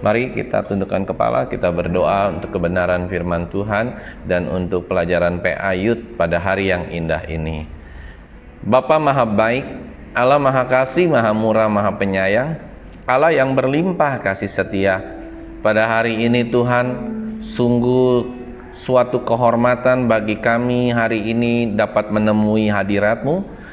Mari kita tundukkan kepala, kita berdoa untuk kebenaran firman Tuhan dan untuk pelajaran PA Youth pada hari yang indah ini. Bapa Maha Baik, Allah Maha Kasih, Maha Murah, Maha Penyayang, Allah yang berlimpah kasih setia. Pada hari ini Tuhan, sungguh suatu kehormatan bagi kami hari ini dapat menemui hadirat-Mu.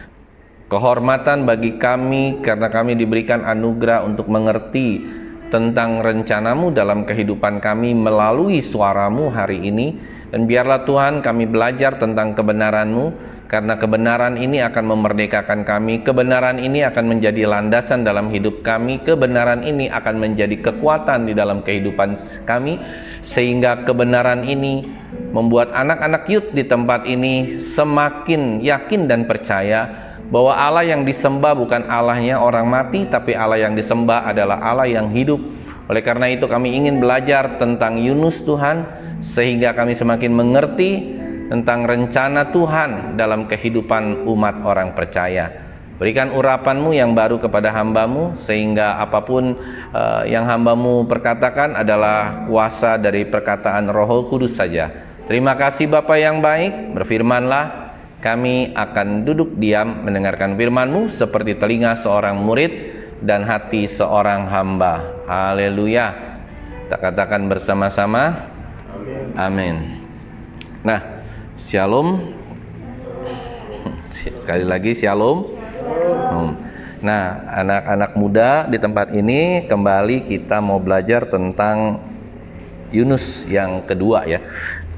Kehormatan bagi kami karena kami diberikan anugerah untuk mengerti tentang rencana-Mu dalam kehidupan kami melalui suara-Mu hari ini. Dan biarlah Tuhan kami belajar tentang kebenaran-Mu, karena kebenaran ini akan memerdekakan kami, kebenaran ini akan menjadi landasan dalam hidup kami, kebenaran ini akan menjadi kekuatan di dalam kehidupan kami, sehingga kebenaran ini membuat anak-anak youth di tempat ini semakin yakin dan percaya bahwa Allah yang disembah bukan Allahnya orang mati, tapi Allah yang disembah adalah Allah yang hidup. Oleh karena itu kami ingin belajar tentang Yunus Tuhan, sehingga kami semakin mengerti tentang rencana Tuhan dalam kehidupan umat orang percaya. Berikan urapan-Mu yang baru kepada hamba-Mu, sehingga apapun yang hamba-Mu perkatakan adalah kuasa dari perkataan Roh Kudus saja. Terima kasih Bapa yang baik, berfirmanlah. Kami akan duduk diam mendengarkan firman-Mu seperti telinga seorang murid dan hati seorang hamba. Haleluya. Kita katakan bersama-sama, amin. Nah, shalom. Sekali lagi shalom. Nah, anak-anak muda di tempat ini kembali kita mau belajar tentang Yunus yang kedua ya.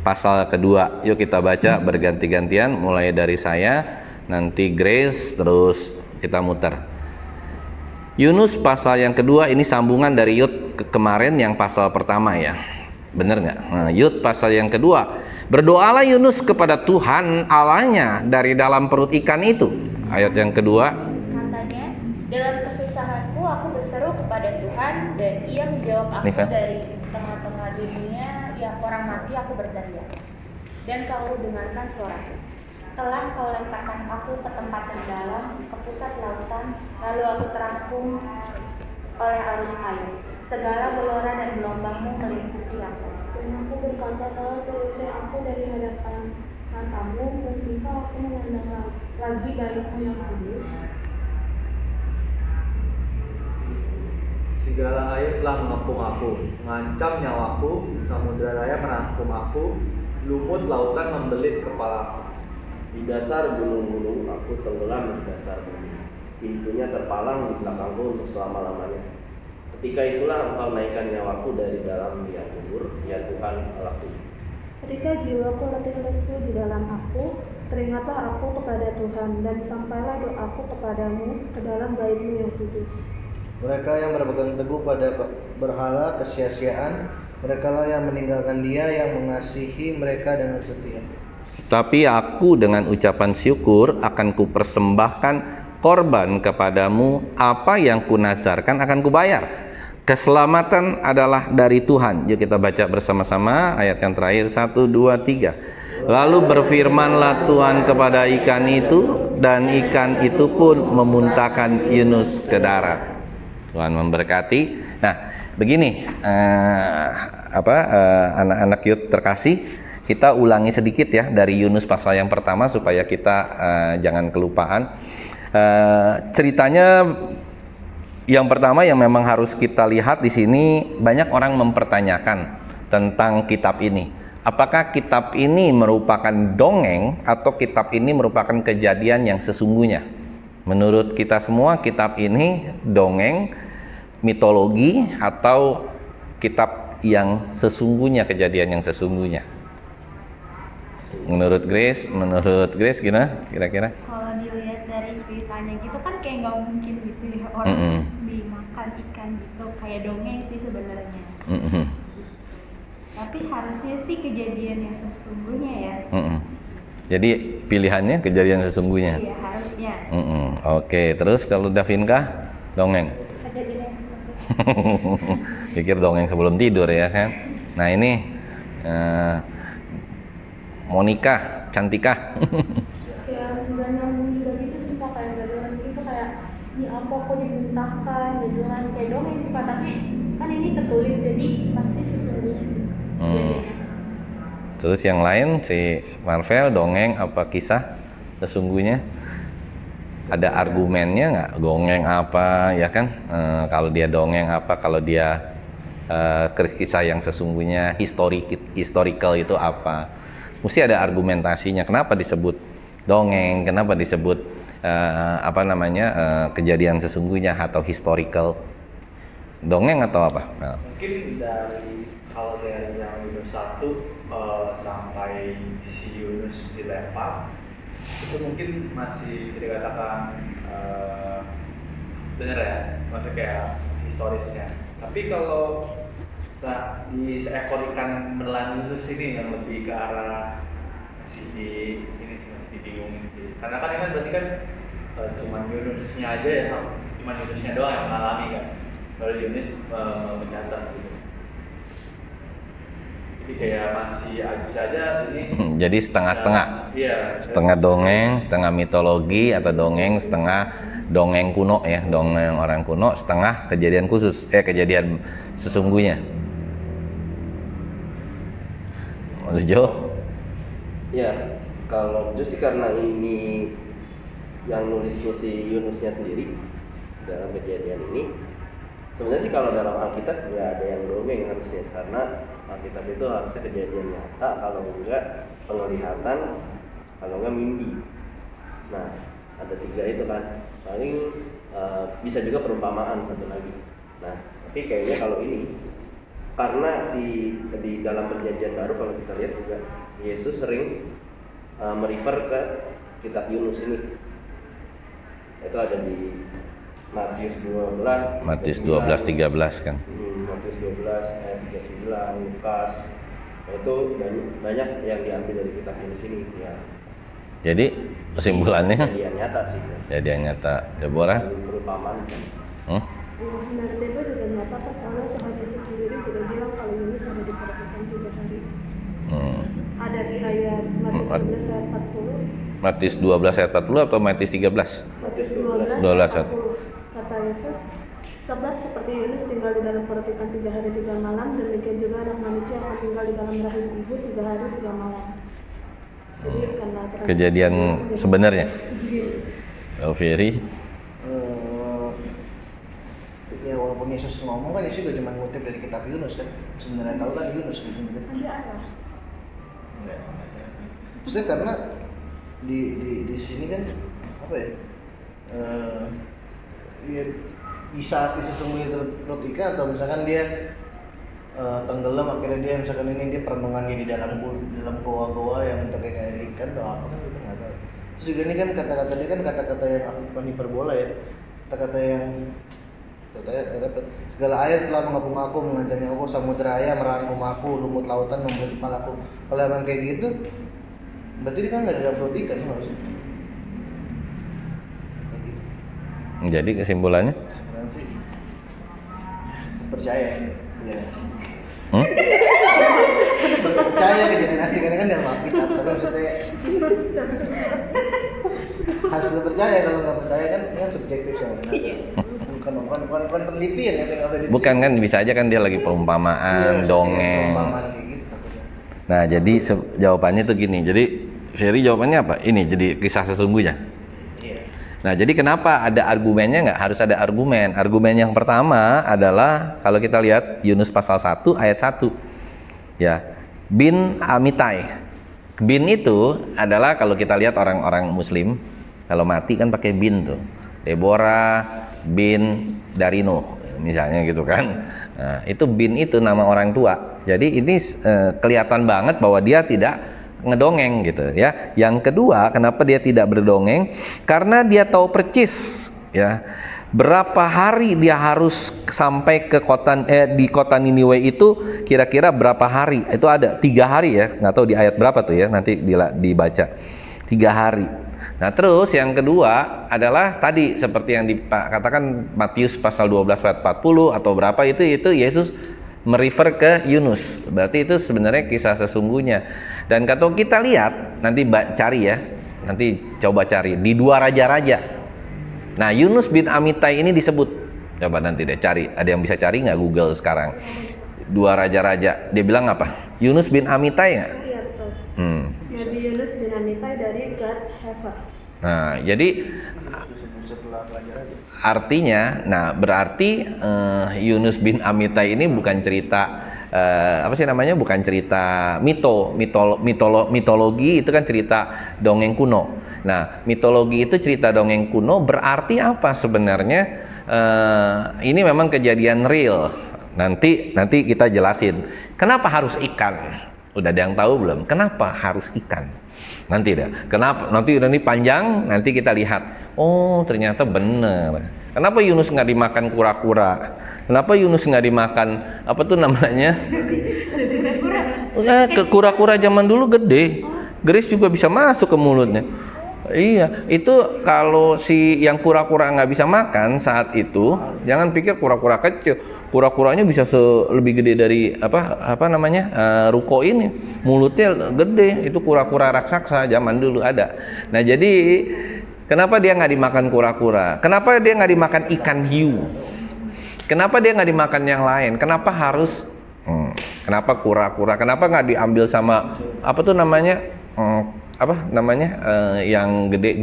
Pasal kedua, yuk kita baca berganti-gantian, mulai dari saya, nanti Grace, terus kita muter. Yunus pasal yang kedua ini sambungan dari Yud kemarin yang pasal pertama ya, bener nggak? Nah, Yud pasal yang kedua, berdoalah Yunus kepada Tuhan Allahnya dari dalam perut ikan itu. Ayat yang kedua, katanya, dalam kesusahanku aku berseru kepada Tuhan dan Ia menjawab aku dari tengah-tengah dunia yang orang mati aku berteriak, dan kau dengarkan suaraku. Telah kau lemparkan aku ke tempat yang dalam, ke pusat lautan, lalu aku terapung oleh arus air. Segala gelora dan gelombangmu meliputi aku. Dan aku berkata, telah terusir aku dari hadapan matamu, dan jika aku memandang lagi baikmu yang kudus. Segala air telah mengepung aku, mengancam nyawaku, samudera raya merangkum aku, lumut lautan membelit kepalaku. Di dasar gunung-gunung aku tenggelam di dasar bumi, pintunya terpalang di belakangku untuk selama-lamanya. Ketika itulah Engkau naikkan nyawaku dari dalam liang kubur, ya Tuhan Allahku. Ketika jiwaku letih lesu di dalam aku, teringatlah aku kepada Tuhan, dan sampailah doaku kepadamu ke dalam bait-Mu yang kudus. Mereka yang berpegang teguh pada berhala kesia-siaan, merekalah yang meninggalkan Dia yang mengasihi mereka dengan setia. tapi aku dengan ucapan syukur akan kupersembahkan korban kepadamu, apa yang kunazarkan akan kubayar. Keselamatan adalah dari Tuhan. Yuk kita baca bersama-sama ayat yang terakhir, 1, 2, 3. Lalu berfirmanlah Tuhan kepada ikan itu, dan ikan itu pun memuntahkan Yunus ke darat. Tuhan memberkati. Nah, begini anak-anak youth terkasih, kita ulangi sedikit ya dari Yunus pasal yang pertama supaya kita jangan kelupaan. Ceritanya yang pertama yang memang harus kita lihat di sini, banyak orang mempertanyakan tentang kitab ini. Apakah kitab ini merupakan dongeng atau kitab ini merupakan kejadian yang sesungguhnya? Menurut kita semua, kitab ini dongeng, mitologi, atau kitab yang sesungguhnya, kejadian yang sesungguhnya? Menurut Grace gimana kira-kira? Kalau dilihat dari ceritanya gitu kan kayak nggak mungkin gitu ya orang dimakan ikan gitu, kayak dongeng sih sebenarnya. Tapi harusnya sih kejadian yang sesungguhnya ya. Jadi pilihannya kejadian sesungguhnya. Iya harusnya. Oke, terus kalau Davinka dongeng. Kejadian yang sesungguhnya. Pikir dongeng sebelum tidur ya kan. Nah ini Monica, Cantika. Kayak nggak nyambung juga gitu sih Pak, kayak nggak jelas gitu, kayak ini apa kok dimuntahkan gitu kan, kayak dongeng sih Pak, tapi Kan ini tertulis jadi pasti sesungguhnya. Terus yang lain si Marvel dongeng apa kisah sesungguhnya? Ada argumennya nggak? Dongeng apa ya kan? Kalau dia dongeng apa? Kalau dia kisah yang sesungguhnya historical itu apa? Mesti ada argumentasinya. Kenapa disebut dongeng? Kenapa disebut kejadian sesungguhnya atau historical? Dongeng atau apa? Nah. Mungkin kalau dari yang Yunus 1 sampai si Yunus dilempar, itu mungkin masih bisa dikatakan benar ya, maksudnya kayak historisnya. Tapi kalau di seekor ikan beneran Yunus ini yang lebih ke arah ini sih masih dibingungin sih. Karena kan ini kan berarti kan cuma Yunusnya aja ya, cuma Yunusnya doang yang mengalami kan. Kalau Yunus mencatat gitu. Jadi kayak masih bisa aja ini. Jadi setengah-setengah. Iya. Setengah dongeng, setengah mitologi atau dongeng, setengah dongeng kuno ya, dongeng orang kuno, setengah kejadian khusus, kejadian sesungguhnya. Mas Jo? Ya, kalau Jo sih karena ini yang nulisnya si Yunusnya sendiri dalam kejadian ini. Sebenarnya sih kalau dalam Alkitab nggak ada yang dongeng harusnya, karena Alkitab itu harusnya kejadian nyata, kalau enggak penglihatan, kalau enggak mimpi. Nah, ada 3 itu kan. Paling bisa juga perumpamaan satu lagi. Nah, tapi kayaknya kalau ini karena di dalam perjanjian baru kalau kita lihat juga Yesus sering merefer ke kitab Yunus ini. Itu ada di Matius 12, Matius 12:13 kan. Matius 12 ayat 39, Lukas. Nah, itu banyak yang diambil dari kitab Yunus ini ya. Jadi kesimpulannya Kejadian nyata sih. kejadian nyata. Deborah? Perumpamaan kan. Benar itu juga nyata, soalnya Tuhan Yesus sendiri juga bilang kalau Yunus ada diperhatikan 3 hari. Ada di ayat Matius 12 ayat 40. Matius 12 ayat 40 atau Matius 13? Matius 12 12 ayat 40. Kata Yesus, sebab seperti Yunus tinggal di dalam perhentian 3 hari 3 malam, demikian juga anak manusia akan tinggal di dalam rahim ibu 3 hari 3 malam. Jadi karena Kejadian sebenarnya. Oh, Ferry? Ya walaupun Yesus ngomong kan Yesus juga cuma ngutip dari kitab Yunus kan. Sebenarnya tahu kan Yunus gitu. Ada apa? Enggak. Maksudnya karena di sini kan apa ya? Ya, bisa sesungguhnya perut ikan, atau misalkan dia tenggelam, akhirnya dia misalkan dia perenungannya di dalam goa-goa yang terkait air ikan atau apa kan kita nggak tahu. Terus juga ini kan kata-kata dia kan kata-kata yang bukan hiperbola ya, kata-kata yang segala air telah mengepung aku, mengancamnya aku, samudera raya merangkum aku, lumut lautan membelit kepalaku. Kalau emang kayak gitu, berarti dia kan nggak ada perut ikan harusnya. Jadi kesimpulannya? Sebenarnya sih percaya ya. Percaya kejadian asli karena kan dalam Alkitab, tapi maksudnya harus percaya. Kalau nggak percaya kan subjektif soalnya. Bukan penelitian ya. Bukan kan, bisa aja kan dia lagi perumpamaan, dongeng. Gitu. Nah, jadi jawabannya tuh gini. Jadi Ferry jawabannya apa? Ini jadi kisah sesungguhnya. Nah, jadi kenapa ada argumennya? Nggak harus ada argumen. Argumen yang pertama adalah kalau kita lihat Yunus pasal 1 ayat 1. Ya, bin Amitai. Bin itu adalah kalau kita lihat orang-orang muslim kalau mati kan pakai bin tuh. Deborah bin Darino misalnya gitu kan. Nah, itu bin itu nama orang tua. Jadi ini kelihatan banget bahwa dia tidak ngedongeng gitu ya. Yang kedua, kenapa dia tidak berdongeng? Karena dia tahu percis ya berapa hari dia harus sampai ke di kota Niniwe itu, kira-kira berapa hari. Itu ada 3 hari ya, nggak tahu di ayat berapa tuh ya, nanti dibaca 3 hari. Nah, terus yang kedua adalah tadi seperti yang dikatakan Matius pasal 12 ayat 40 atau berapa itu Yesus merefer ke Yunus. Berarti itu sebenarnya kisah sesungguhnya. Dan kalau kita lihat nanti cari ya, nanti coba cari di 2 raja-raja. Nah, Yunus bin Amitai ini disebut Coba nanti deh cari, ada yang bisa cari nggak Google sekarang? Dua raja-raja, dia bilang apa? Yunus bin Amitai nggak? Iya betul. Nabi Yunus bin Amitai dari Gad Hefer. Nah, jadi Setelah pelajaran artinya, nah berarti Yunus bin Amitai ini bukan cerita apa sih namanya? Bukan cerita mitologi, itu kan cerita dongeng kuno. Nah, mitologi itu cerita dongeng kuno, berarti apa sebenarnya? Ini memang kejadian real. Nanti kita jelasin. Kenapa harus ikan? Udah ada yang tahu belum? Kenapa harus ikan? Nanti dah. Kenapa? Nanti udah ini panjang. Nanti kita lihat. Oh, ternyata bener. Kenapa Yunus nggak dimakan kura-kura? Kenapa Yunus nggak dimakan apa tuh namanya? Kura-kura zaman dulu gede. Geris juga bisa masuk ke mulutnya. Iya, itu kalau si yang kura-kura nggak bisa makan saat itu, jangan pikir kura-kura kecil. Kura-kuranya bisa lebih gede dari apa namanya ruko ini. Mulutnya gede. Itu kura-kura raksasa zaman dulu ada. Nah, jadi kenapa dia nggak dimakan kura-kura? Kenapa dia nggak dimakan ikan hiu? Kenapa dia nggak dimakan yang lain? Kenapa harus? Kenapa kura-kura? Kenapa nggak diambil sama apa tuh namanya? Yang gede,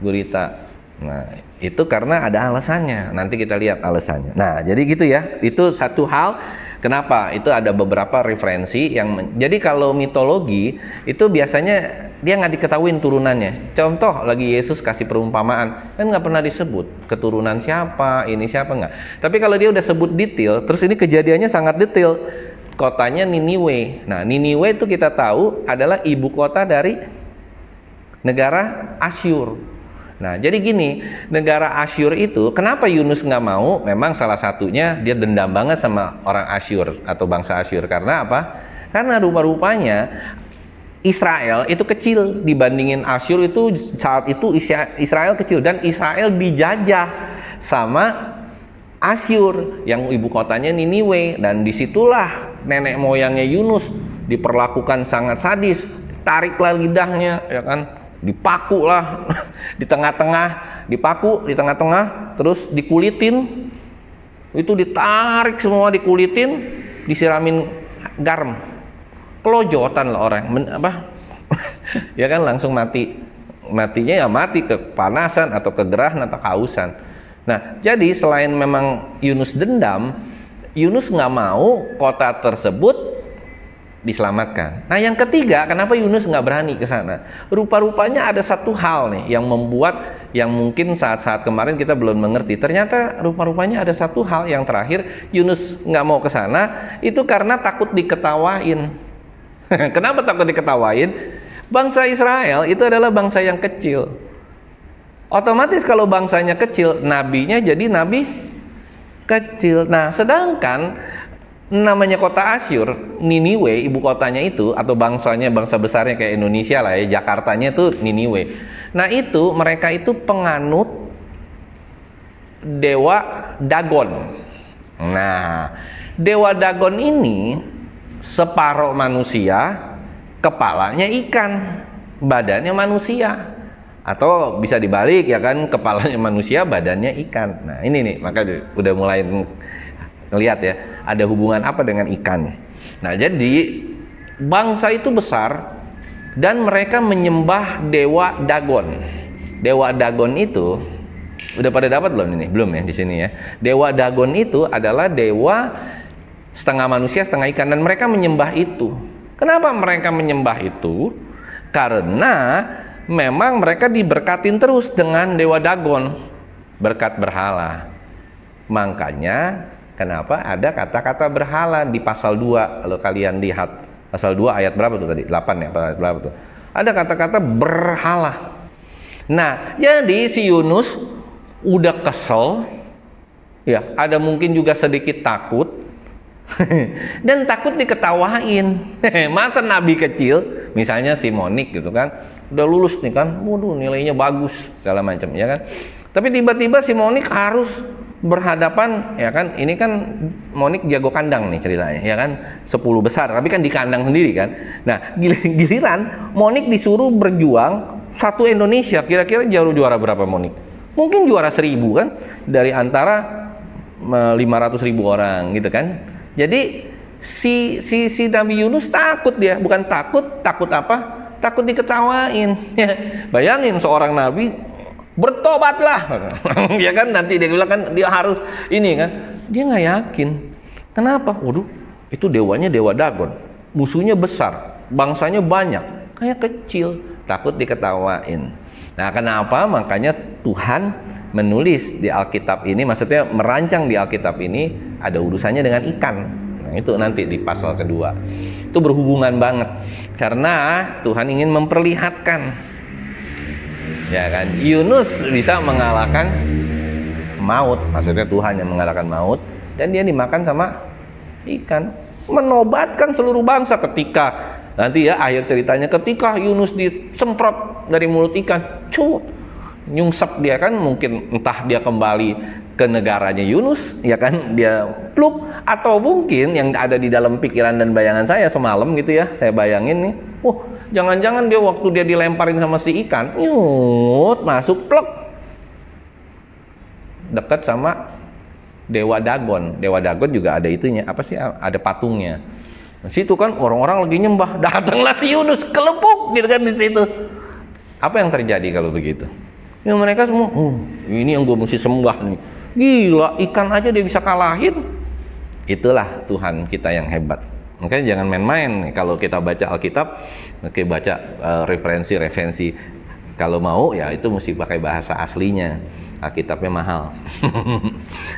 gurita. Nah, itu karena ada alasannya. Nanti kita lihat alasannya. Nah, jadi gitu ya. Itu satu hal. Kenapa? Itu ada beberapa referensi yang jadi kalau mitologi itu biasanya dia nggak diketahuin turunannya. Contoh lagi Yesus kasih perumpamaan, kan nggak pernah disebut keturunan siapa, ini siapa nggak. Tapi kalau dia udah sebut detail, terus ini kejadiannya sangat detail. Kotanya Niniwe. Nah, Niniwe itu kita tahu adalah ibu kota dari negara Asyur. Nah, jadi gini, negara Asyur itu, kenapa Yunus nggak mau? Memang salah satunya dia dendam banget sama orang Asyur atau bangsa Asyur. Karena apa? Karena rupa-rupanya Israel itu kecil dibandingin Asyur itu saat itu Israel kecil dan Israel dijajah sama Asyur yang ibu kotanya Niniwe, dan disitulah nenek moyangnya Yunus diperlakukan sangat sadis, tariklah lidahnya, ya kan, dipaku lah di tengah-tengah, dipaku di tengah-tengah, terus dikulitin, itu ditarik semua, dikulitin, disiramin garam, kelojotan lah orang, ya kan, langsung matinya ya mati kepanasan atau kegerahan atau kehausan. Nah, jadi selain memang Yunus dendam, Yunus nggak mau kota tersebut diselamatkan. Nah, yang ketiga, kenapa Yunus nggak berani ke sana? Rupa-rupanya ada satu hal nih yang membuat, yang mungkin saat-saat kemarin kita belum mengerti. Ternyata rupa-rupanya ada satu hal yang terakhir Yunus nggak mau ke sana, itu karena takut diketawain. Kenapa takut diketawain? Bangsa Israel itu adalah bangsa yang kecil. Otomatis kalau bangsanya kecil, nabinya jadi nabi kecil. Nah, sedangkan namanya kota Asyur, Niniwe, ibu kotanya itu, atau bangsanya, bangsa besarnya kayak Indonesia lah ya, Jakartanya itu Niniwe. Nah, itu mereka itu penganut dewa Dagon. Nah, dewa Dagon ini separuh manusia, kepalanya ikan, badannya manusia. Atau bisa dibalik, ya kan, kepalanya manusia, badannya ikan. Nah, ini nih, maka udah mulai ngelihat ya, ada hubungan apa dengan ikan. Nah, jadi bangsa itu besar dan mereka menyembah dewa Dagon. Dewa Dagon itu udah pada dapat belum ini? Belum ya di sini ya. Dewa Dagon itu adalah dewa setengah manusia, setengah ikan, dan mereka menyembah itu. Kenapa mereka menyembah itu? Karena memang mereka diberkatin terus dengan dewa Dagon, berkat berhala. Makanya kenapa ada kata-kata berhala di pasal 2, kalau kalian lihat pasal 2 ayat berapa tuh tadi? 8 ya, ayat berapa tuh? Ada kata-kata berhala. Nah, jadi si Yunus udah kesel, ya, ada mungkin juga sedikit takut, dan takut diketawain. Masa nabi kecil, misalnya si Monik gitu kan, udah lulus nih kan, waduh nilainya bagus segala macam, ya kan. Tapi tiba-tiba si Monik harus berhadapan, ya kan, ini kan Monik jago kandang nih ceritanya, ya kan, 10 besar, tapi kan di kandang sendiri kan. Nah, giliran Monik disuruh berjuang satu Indonesia, kira-kira juara berapa Monik? Mungkin juara 1000 kan, dari antara 500.000 orang gitu kan. Jadi si Nabi Yunus takut dia, bukan takut apa? Takut diketawain. Bayangin seorang nabi, bertobatlah. Ya kan, nanti dia bilang kan dia harus ini kan. Dia nggak yakin. Kenapa? Waduh, itu dewanya dewa Dagon. Musuhnya besar, bangsanya banyak. Kayak kecil, takut diketawain. Nah, kenapa? Makanya Tuhan menulis di Alkitab ini, maksudnya merancang di Alkitab ini ada urusannya dengan ikan. Nah, itu nanti di pasal kedua. Itu berhubungan banget karena Tuhan ingin memperlihatkan, ya kan, Yunus bisa mengalahkan maut, maksudnya Tuhan yang mengalahkan maut, dan dia dimakan sama ikan, menobatkan seluruh bangsa. Ketika nanti ya akhir ceritanya, ketika Yunus disemprot dari mulut ikan, nyungsep dia kan, mungkin entah dia kembali ke negaranya Yunus, ya kan, dia pluk, atau mungkin yang ada di dalam pikiran dan bayangan saya semalam gitu ya, saya bayangin nih, jangan-jangan dia waktu dia dilemparin sama si ikan, masuk pluk, dekat sama dewa Dagon. Dewa Dagon juga ada itunya, apa sih, ada patungnya. Di situ kan orang-orang lagi nyembah, datanglah si Yunus kelepuk gitu kan di situ. Apa yang terjadi kalau begitu? Ya mereka semua, ini yang gue mesti sembah nih. Gila, ikan aja dia bisa kalahin. Itulah Tuhan kita yang hebat. Makanya jangan main-main kalau kita baca Alkitab, baca referensi. Kalau mau ya itu mesti pakai bahasa aslinya. Alkitabnya mahal.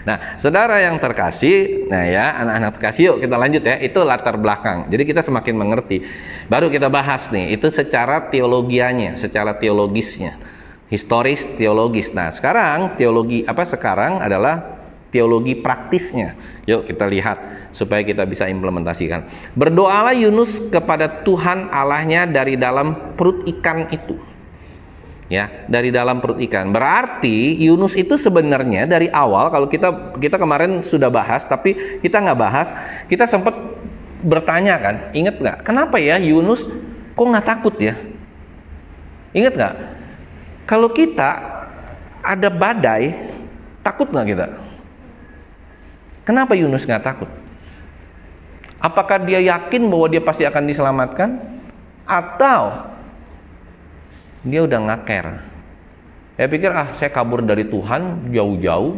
Nah, saudara yang terkasih, nah ya, anak-anak terkasih, yuk kita lanjut ya. Itu latar belakang. Jadi kita semakin mengerti. Baru kita bahas nih, itu secara teologianya, secara teologisnya. Historis, teologis. Nah, sekarang sekarang adalah teologi praktisnya. Yuk kita lihat supaya kita bisa implementasikan. Berdoalah Yunus kepada Tuhan Allahnya dari dalam perut ikan itu. Ya, dari dalam perut ikan. Berarti Yunus itu sebenarnya dari awal, kalau kita kemarin sudah bahas, tapi kita nggak bahas, kita sempat bertanya kan, ingat nggak? Kenapa ya Yunus kok nggak takut ya? Ingat nggak? Kalau kita ada badai, takut nggak kita? Kenapa Yunus nggak takut? Apakah dia yakin bahwa dia pasti akan diselamatkan? Atau dia udah nggak care? Saya pikir, saya kabur dari Tuhan jauh-jauh,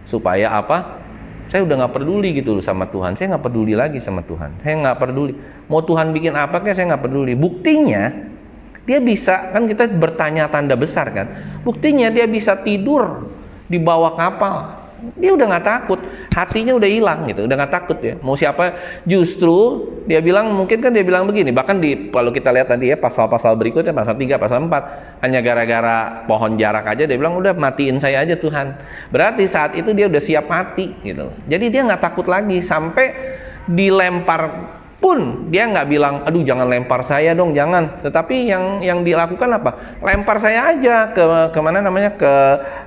supaya apa? Saya udah nggak peduli gitu loh sama Tuhan. Saya nggak peduli lagi sama Tuhan. Saya nggak peduli. Mau Tuhan bikin apa kayak saya nggak peduli. Buktinya, dia bisa, kan kita bertanya tanda besar kan, buktinya dia bisa tidur di bawah kapal. Dia udah nggak takut, hatinya udah hilang gitu, udah nggak takut ya. Mau siapa? Justru dia bilang, mungkin kan dia bilang begini, bahkan kalau kita lihat nanti ya pasal-pasal berikutnya, pasal 3, pasal 4, hanya gara-gara pohon jarak aja dia bilang, udah matiin saya aja Tuhan. Berarti saat itu dia udah siap mati gitu. Jadi dia nggak takut lagi, sampai dilempar pun dia nggak bilang, aduh jangan lempar saya dong, jangan. Tetapi yang dilakukan apa? Lempar saya aja ke mana namanya, ke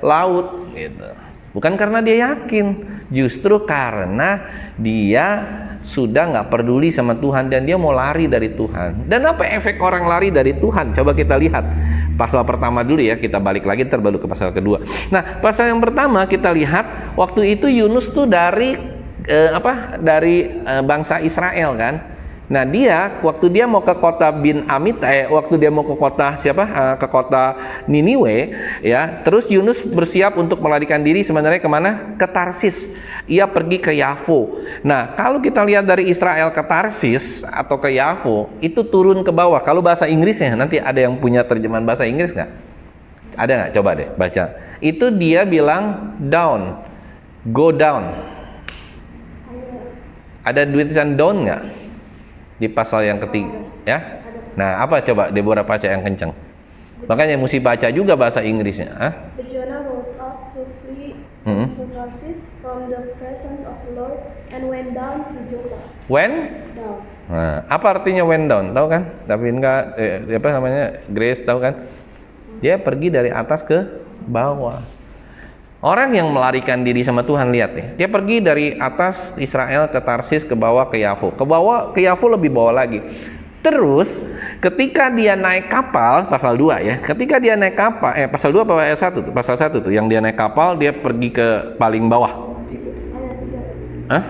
laut gitu. Bukan karena dia yakin, justru karena dia sudah nggak peduli sama Tuhan dan dia mau lari dari Tuhan. Dan apa efek orang lari dari Tuhan? Coba kita lihat pasal pertama dulu ya, kita balik lagi baru ke pasal kedua. Nah, pasal yang pertama kita lihat waktu itu Yunus tuh dari bangsa Israel kan. Nah, waktu dia mau ke kota waktu dia mau ke kota ke kota Niniwe ya, terus Yunus bersiap untuk melarikan diri sebenarnya kemana? Ke Tarsis. Ia pergi ke Yafo. Nah, kalau kita lihat dari Israel ke Tarsis atau ke Yafo, itu turun ke bawah. Kalau bahasa Inggrisnya, nanti ada yang punya terjemahan bahasa Inggris nggak? Ada nggak? Coba deh baca. Itu dia bilang down, go down. Ada tulisan down nggak di pasal yang ketiga ya? Nah, apa coba Deborah baca yang kencang, makanya mesti baca juga bahasa Inggrisnya. The Jonah rose up to flee to Tarsis from the presence of the Lord and went down to Joppa. Down. Nah, apa artinya went down? Tahu kan? Tapi enggak Grace tahu kan? Dia pergi dari atas ke bawah. Orang yang melarikan diri sama Tuhan, lihat nih, dia pergi dari atas Israel ke Tarsis, ke bawah ke Yafo. Ke Yafo lebih bawah lagi. Terus ketika dia naik kapal, pasal 2 ya. Ketika dia naik kapal, pasal 2 apa ayat 1 tuh? Pasal 1 tuh yang dia naik kapal, dia pergi ke paling bawah. Hah?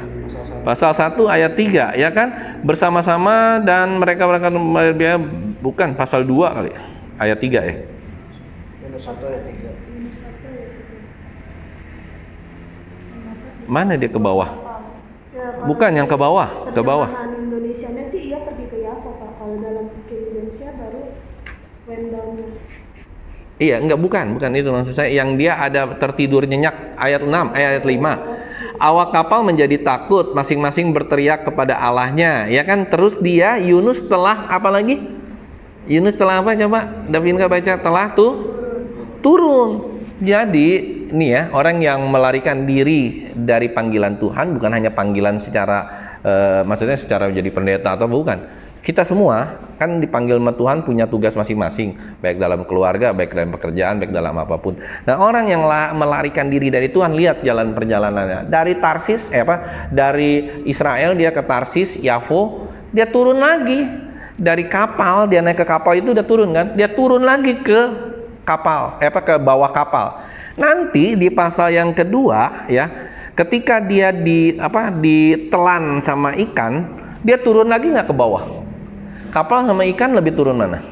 Pasal 1 ayat 3 ya kan, bersama-sama dan mereka biaya, bukan pasal 2 kali ayat 3 ya. Minus 1 ayat 3. Mana dia ke bawah? Ya, Bukan yang ke bawah, ke bawah. Terjemahan Indonesianya sih ia pergi ke Yava, Pak. Kalau dalam King James-nya baru went down-nya. Iya, enggak, bukan itu maksud saya. Yang dia ada tertidur nyenyak ayat 6, ayat 5. Awak kapal menjadi takut, masing-masing berteriak kepada Allahnya, ya kan? Terus dia Yunus telah apa lagi? Yunus telah apa coba? Davinka baca, telah turun. Jadi ini ya, orang yang melarikan diri dari panggilan Tuhan bukan hanya panggilan secara maksudnya secara menjadi pendeta atau bukan. Kita semua kan dipanggil sama Tuhan, punya tugas masing-masing, baik dalam keluarga, baik dalam pekerjaan, baik dalam apapun. Nah, orang yang melarikan diri dari Tuhan, lihat jalan perjalanannya. Dari Tarsis, dari Israel dia ke Tarsis, Yafo, dia turun lagi. Dari kapal, dia naik ke kapal itu udah turun kan? Dia turun lagi ke kapal, ke bawah kapal. Nanti di pasal yang kedua ya, ketika dia ditelan sama ikan, dia turun lagi nggak ke bawah? Kapal sama ikan lebih turun mana?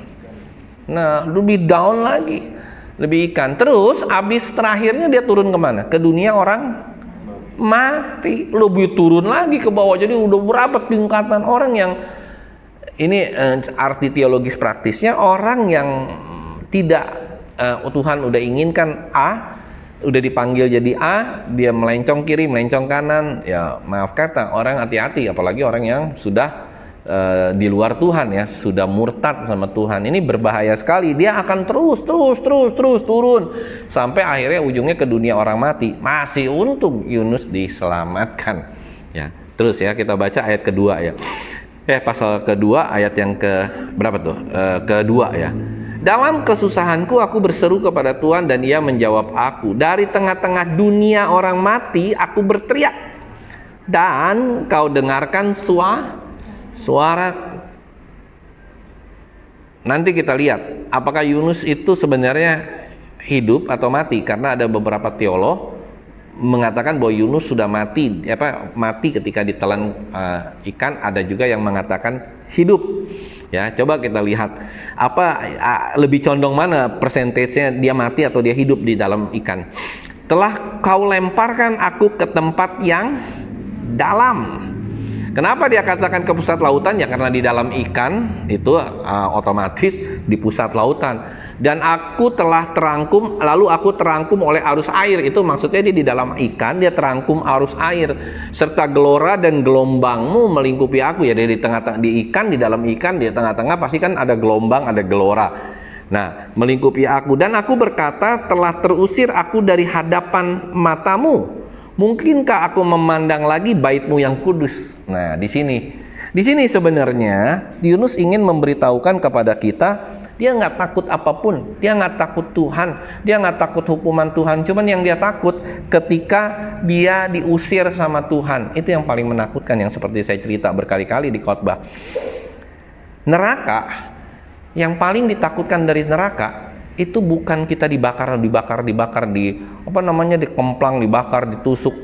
Nah, lebih down lagi, lebih ikan. Terus abis terakhirnya dia turun kemana? Ke dunia orang mati, lebih turun lagi ke bawah. Jadi udah berapa tingkatan orang yang ini arti teologis praktisnya, orang yang tidak Tuhan udah inginkan A, udah dipanggil jadi A, dia melencong kiri, melencong kanan. Ya maaf kata, orang hati-hati, apalagi orang yang sudah di luar Tuhan ya, sudah murtad sama Tuhan. Ini berbahaya sekali. Dia akan terus turun sampai akhirnya ujungnya ke dunia orang mati. Masih untung Yunus diselamatkan. Ya, terus ya kita baca ayat kedua ya. Pasal kedua ayat yang ke berapa tuh? Kedua ya. Dalam kesusahanku aku berseru kepada Tuhan dan Ia menjawab aku. Dari tengah-tengah dunia orang mati aku berteriak. Dan kau dengarkan suara. Nanti kita lihat apakah Yunus itu sebenarnya hidup atau mati, karena ada beberapa teolog mengatakan bahwa Yunus sudah mati, mati ketika ditelan ikan. Ada juga yang mengatakan hidup. Ya, coba kita lihat lebih condong mana persentasenya, dia mati atau dia hidup di dalam ikan. Telah kau lemparkan aku ke tempat yang dalam. Kenapa dia katakan ke pusat lautan? Ya karena di dalam ikan itu otomatis di pusat lautan. Dan aku telah terangkum, lalu aku terangkum oleh arus air. Itu maksudnya dia di dalam ikan, dia terangkum arus air. Serta gelora dan gelombangmu melingkupi aku. Ya di tengah-tengah, di ikan, di dalam ikan, di tengah-tengah pasti kan ada gelombang, ada gelora. Nah, melingkupi aku. Dan aku berkata, telah terusir aku dari hadapan matamu. Mungkinkah aku memandang lagi bait-Mu yang kudus? Nah, di sini sebenarnya Yunus ingin memberitahukan kepada kita, dia nggak takut apapun, dia nggak takut Tuhan, dia nggak takut hukuman Tuhan. Cuman yang dia takut ketika dia diusir sama Tuhan. Itu yang paling menakutkan, yang seperti saya cerita berkali-kali di khotbah. Neraka, yang paling ditakutkan dari neraka itu bukan kita dibakar, dikemplang, dibakar, ditusuk,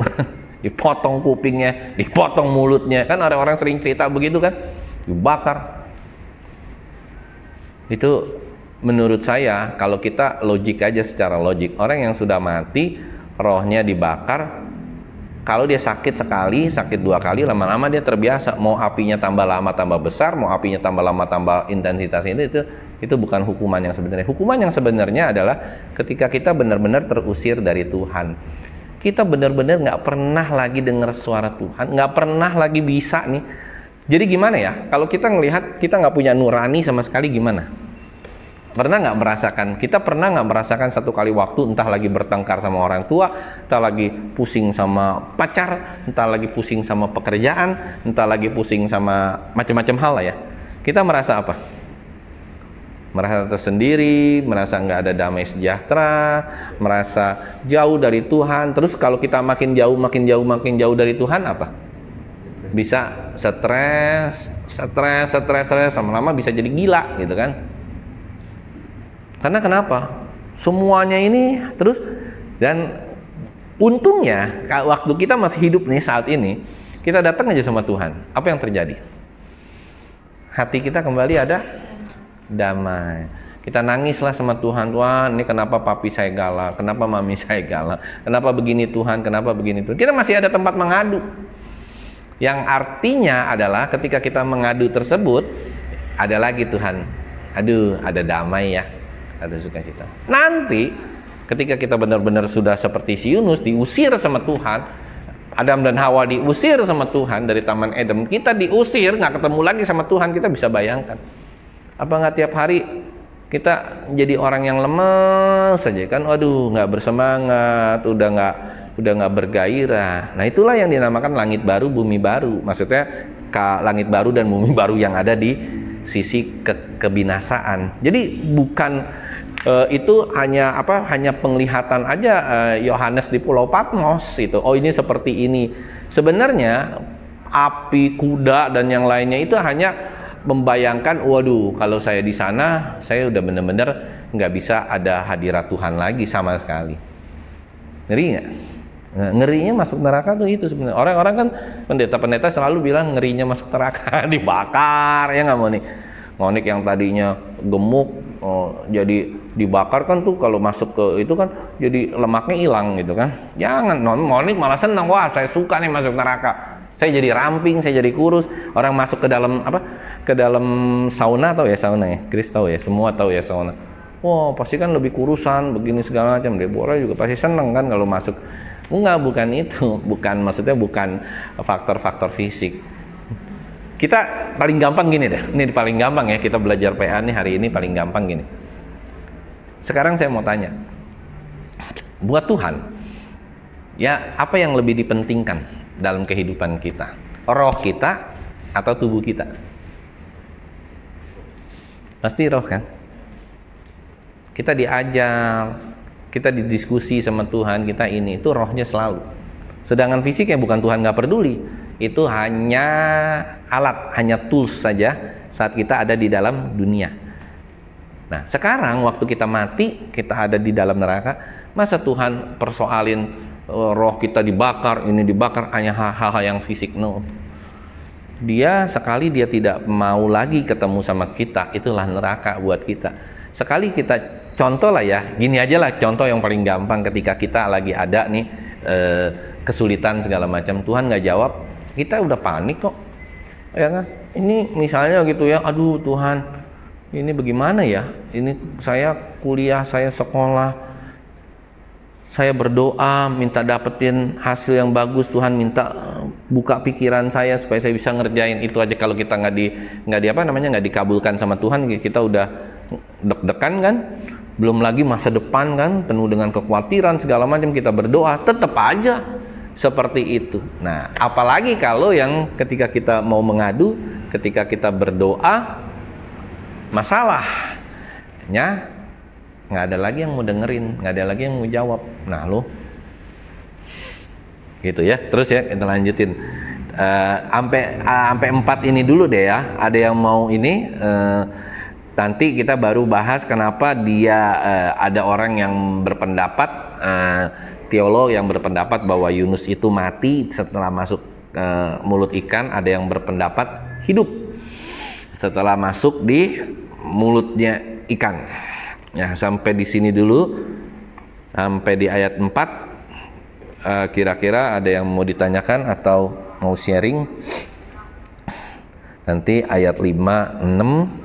dipotong kupingnya, dipotong mulutnya. Kan ada orang sering cerita begitu kan, dibakar. Itu menurut saya, kalau kita logik aja, secara logik, orang yang sudah mati, rohnya dibakar, kalau dia sakit sekali, sakit 2 kali, lama-lama dia terbiasa. Mau apinya tambah lama tambah besar, mau apinya tambah lama tambah intensitasnya, itu bukan hukuman yang sebenarnya. Hukuman yang sebenarnya adalah ketika kita benar-benar terusir dari Tuhan. Kita benar-benar nggak pernah lagi dengar suara Tuhan, nggak pernah lagi bisa nih. Jadi gimana ya? Kalau kita ngelihat kita nggak punya nurani sama sekali, gimana? Pernah nggak merasakan satu kali waktu, entah lagi bertengkar sama orang tua, entah lagi pusing sama pacar, entah lagi pusing sama pekerjaan, entah lagi pusing sama macam-macam hal lah ya. Kita merasa apa? Merasa tersendiri, merasa nggak ada damai sejahtera, merasa jauh dari Tuhan. Terus kalau kita makin jauh dari Tuhan, apa? Bisa stres, lama-lama bisa jadi gila gitu kan. Karena kenapa? Semuanya ini terus, dan Untungnya waktu kita masih hidup nih saat ini, kita datang aja sama Tuhan. Apa yang terjadi? Hati kita kembali ada damai. Kita nangislah sama Tuhan. Tuhan, ini kenapa papi saya galak? Kenapa mami saya galak? Kenapa begini Tuhan? Kenapa begini Tuhan? Kita masih ada tempat mengadu. Yang artinya adalah ketika kita mengadu tersebut, ada lagi Tuhan. Aduh, ada damai ya. Ada sukacita. Nanti ketika kita benar-benar sudah seperti si Yunus, diusir sama Tuhan, Adam dan Hawa diusir sama Tuhan dari Taman Eden, kita diusir, nggak ketemu lagi sama Tuhan, kita bisa bayangkan. Apa nggak tiap hari kita jadi orang yang lemes saja kan? Waduh, nggak bersemangat, udah nggak bergairah. Nah itulah yang dinamakan langit baru, bumi baru. Maksudnya langit baru dan bumi baru yang ada di sisi kebinasaan. Jadi bukan itu hanya penglihatan aja Yohanes di Pulau Patmos itu. Oh ini seperti ini. Sebenarnya api, kuda dan yang lainnya itu hanya membayangkan, waduh kalau saya di sana saya udah benar-benar nggak bisa ada hadirat Tuhan lagi sama sekali. Ngeri nggak? Nah, ngerinya masuk neraka tuh itu sebenarnya. Orang-orang kan pendeta-pendeta selalu bilang ngerinya masuk neraka dibakar, ya nggak mau nih. Ngonik yang tadinya gemuk jadi dibakar kan tuh, kalau masuk ke itu kan jadi lemaknya hilang gitu kan. Jangan, Ngonik malah senang, wah saya suka nih masuk neraka. Saya jadi ramping, saya jadi kurus. Orang masuk ke dalam ke dalam sauna, tahu ya sauna ya? Chris tahu ya, semua tahu ya sauna. Wah, pasti kan lebih kurusan begini segala macam. Deborah juga pasti seneng kan kalau masuk. Enggak, bukan itu, maksudnya bukan faktor-faktor fisik. Kita paling gampang gini deh, ini paling gampang ya, kita belajar PA nih hari ini paling gampang gini. Sekarang saya mau tanya, buat Tuhan, ya apa yang lebih dipentingkan dalam kehidupan kita? Roh kita atau tubuh kita? Pasti roh kan? Kita diajar, kita didiskusi sama Tuhan, kita ini, itu rohnya selalu. Sedangkan fisiknya bukan Tuhan nggak peduli, itu hanya alat, hanya tools saja saat kita ada di dalam dunia. Nah sekarang waktu kita mati, kita ada di dalam neraka, masa Tuhan persoalin roh kita dibakar, ini dibakar, hanya hal-hal yang fisik? No. Dia sekali dia tidak mau lagi ketemu sama kita, itulah neraka buat kita. Sekali kita, contoh lah ya, gini aja lah contoh yang paling gampang, ketika kita lagi ada nih kesulitan segala macam, Tuhan nggak jawab, kita udah panik kok, ya kan? Ini misalnya gitu ya, aduh Tuhan, ini bagaimana ya? Ini saya kuliah, saya sekolah, saya berdoa minta dapetin hasil yang bagus, Tuhan minta buka pikiran saya supaya saya bisa ngerjain itu aja. Kalau kita nggak dikabulkan sama Tuhan, kita udah deg-degan kan? Belum lagi masa depan kan, penuh dengan kekhawatiran segala macam, kita berdoa tetap aja seperti itu. Nah, apalagi kalau yang ketika kita mau mengadu, ketika kita berdoa, masalahnya nggak ada lagi yang mau dengerin, nggak ada lagi yang mau jawab. Nah, lo gitu ya. Terus ya kita lanjutin sampai 4 ini dulu deh ya. Ada yang mau ini nanti kita baru bahas kenapa dia ada orang yang berpendapat, teolog yang berpendapat bahwa Yunus itu mati setelah masuk mulut ikan. Ada yang berpendapat hidup setelah masuk di mulutnya ikan. Ya, sampai di sini dulu, sampai di ayat 4. Kira-kira ada yang mau ditanyakan atau mau sharing? Nanti ayat 5, 6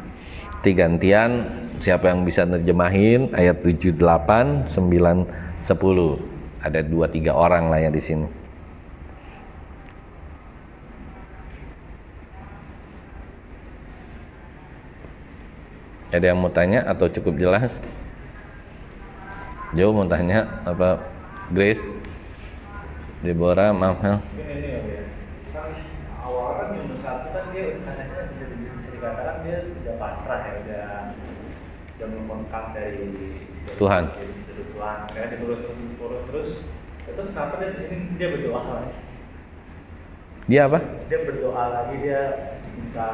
gantian, siapa yang bisa nerjemahin ayat 7, 8, 9, 10. Ada 2-3 orang lah ya di sini. Ada yang mau tanya atau cukup jelas? Joe mau tanya apa? Grace? Deborah, maaf ya. Kan awalnya Yunus 1 kan dia katanya bisa dikatakan dia udah pasrah ya, udah membengkak dari Tuhan. Dari Tuhan. Karena dia terus kenapa dia di sini dia berdoa lagi? Dia apa? Dia berdoa lagi, dia minta.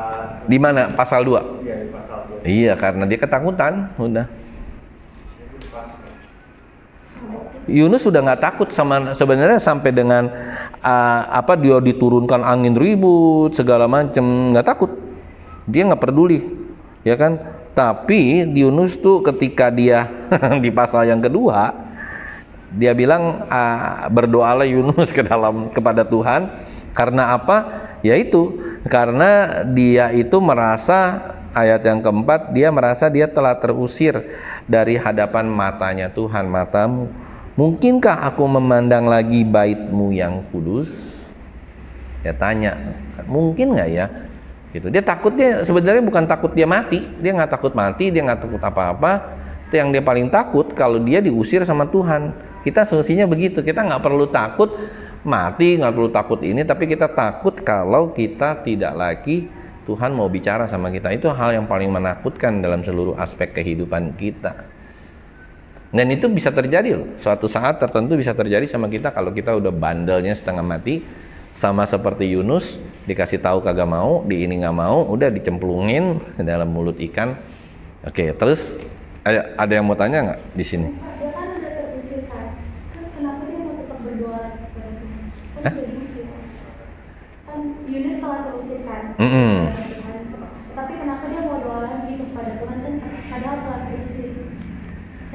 Di mana? Pasal 2? Iya, di pasal 2. Iya, karena dia ketakutan, udah. Dia pasrah. Yunus sudah nggak takut sama, sebenarnya sampai dengan dia diturunkan angin ribut segala macam, nggak takut, dia nggak peduli, ya kan? Tapi Yunus tuh ketika dia di pasal yang kedua, dia bilang berdoalah Yunus kepada Tuhan. Karena apa? Yaitu karena dia itu merasa, ayat yang keempat, dia merasa dia telah terusir dari hadapan matanya Tuhan. Matamu, mungkinkah aku memandang lagi bait-Mu yang kudus? Dia tanya, mungkin nggak ya? Gitu. Dia takutnya sebenarnya bukan takut dia mati, dia nggak takut mati, dia nggak takut apa-apa. Itu yang dia paling takut, kalau dia diusir sama Tuhan. Kita solusinya begitu, kita nggak perlu takut mati, nggak perlu takut ini, tapi kita takut kalau kita tidak lagi Tuhan mau bicara sama kita. Itu hal yang paling menakutkan dalam seluruh aspek kehidupan kita. Dan itu bisa terjadi loh, suatu saat tertentu bisa terjadi sama kita kalau kita udah bandelnya setengah mati. Sama seperti Yunus, dikasih tahu kagak mau, di ini nggak mau, udah dicemplungin ke dalam mulut ikan. Oke, terus ada yang mau tanya nggak di sini? Dia kan udah terusirkan, terus kenapa dia mau tetap berdoa kepada Tuhan? Kan udah diusir. Kan Yunus telah terusirkan. Tapi kenapa dia mau doa lagi kepada Tuhan kan padahal telah terusir?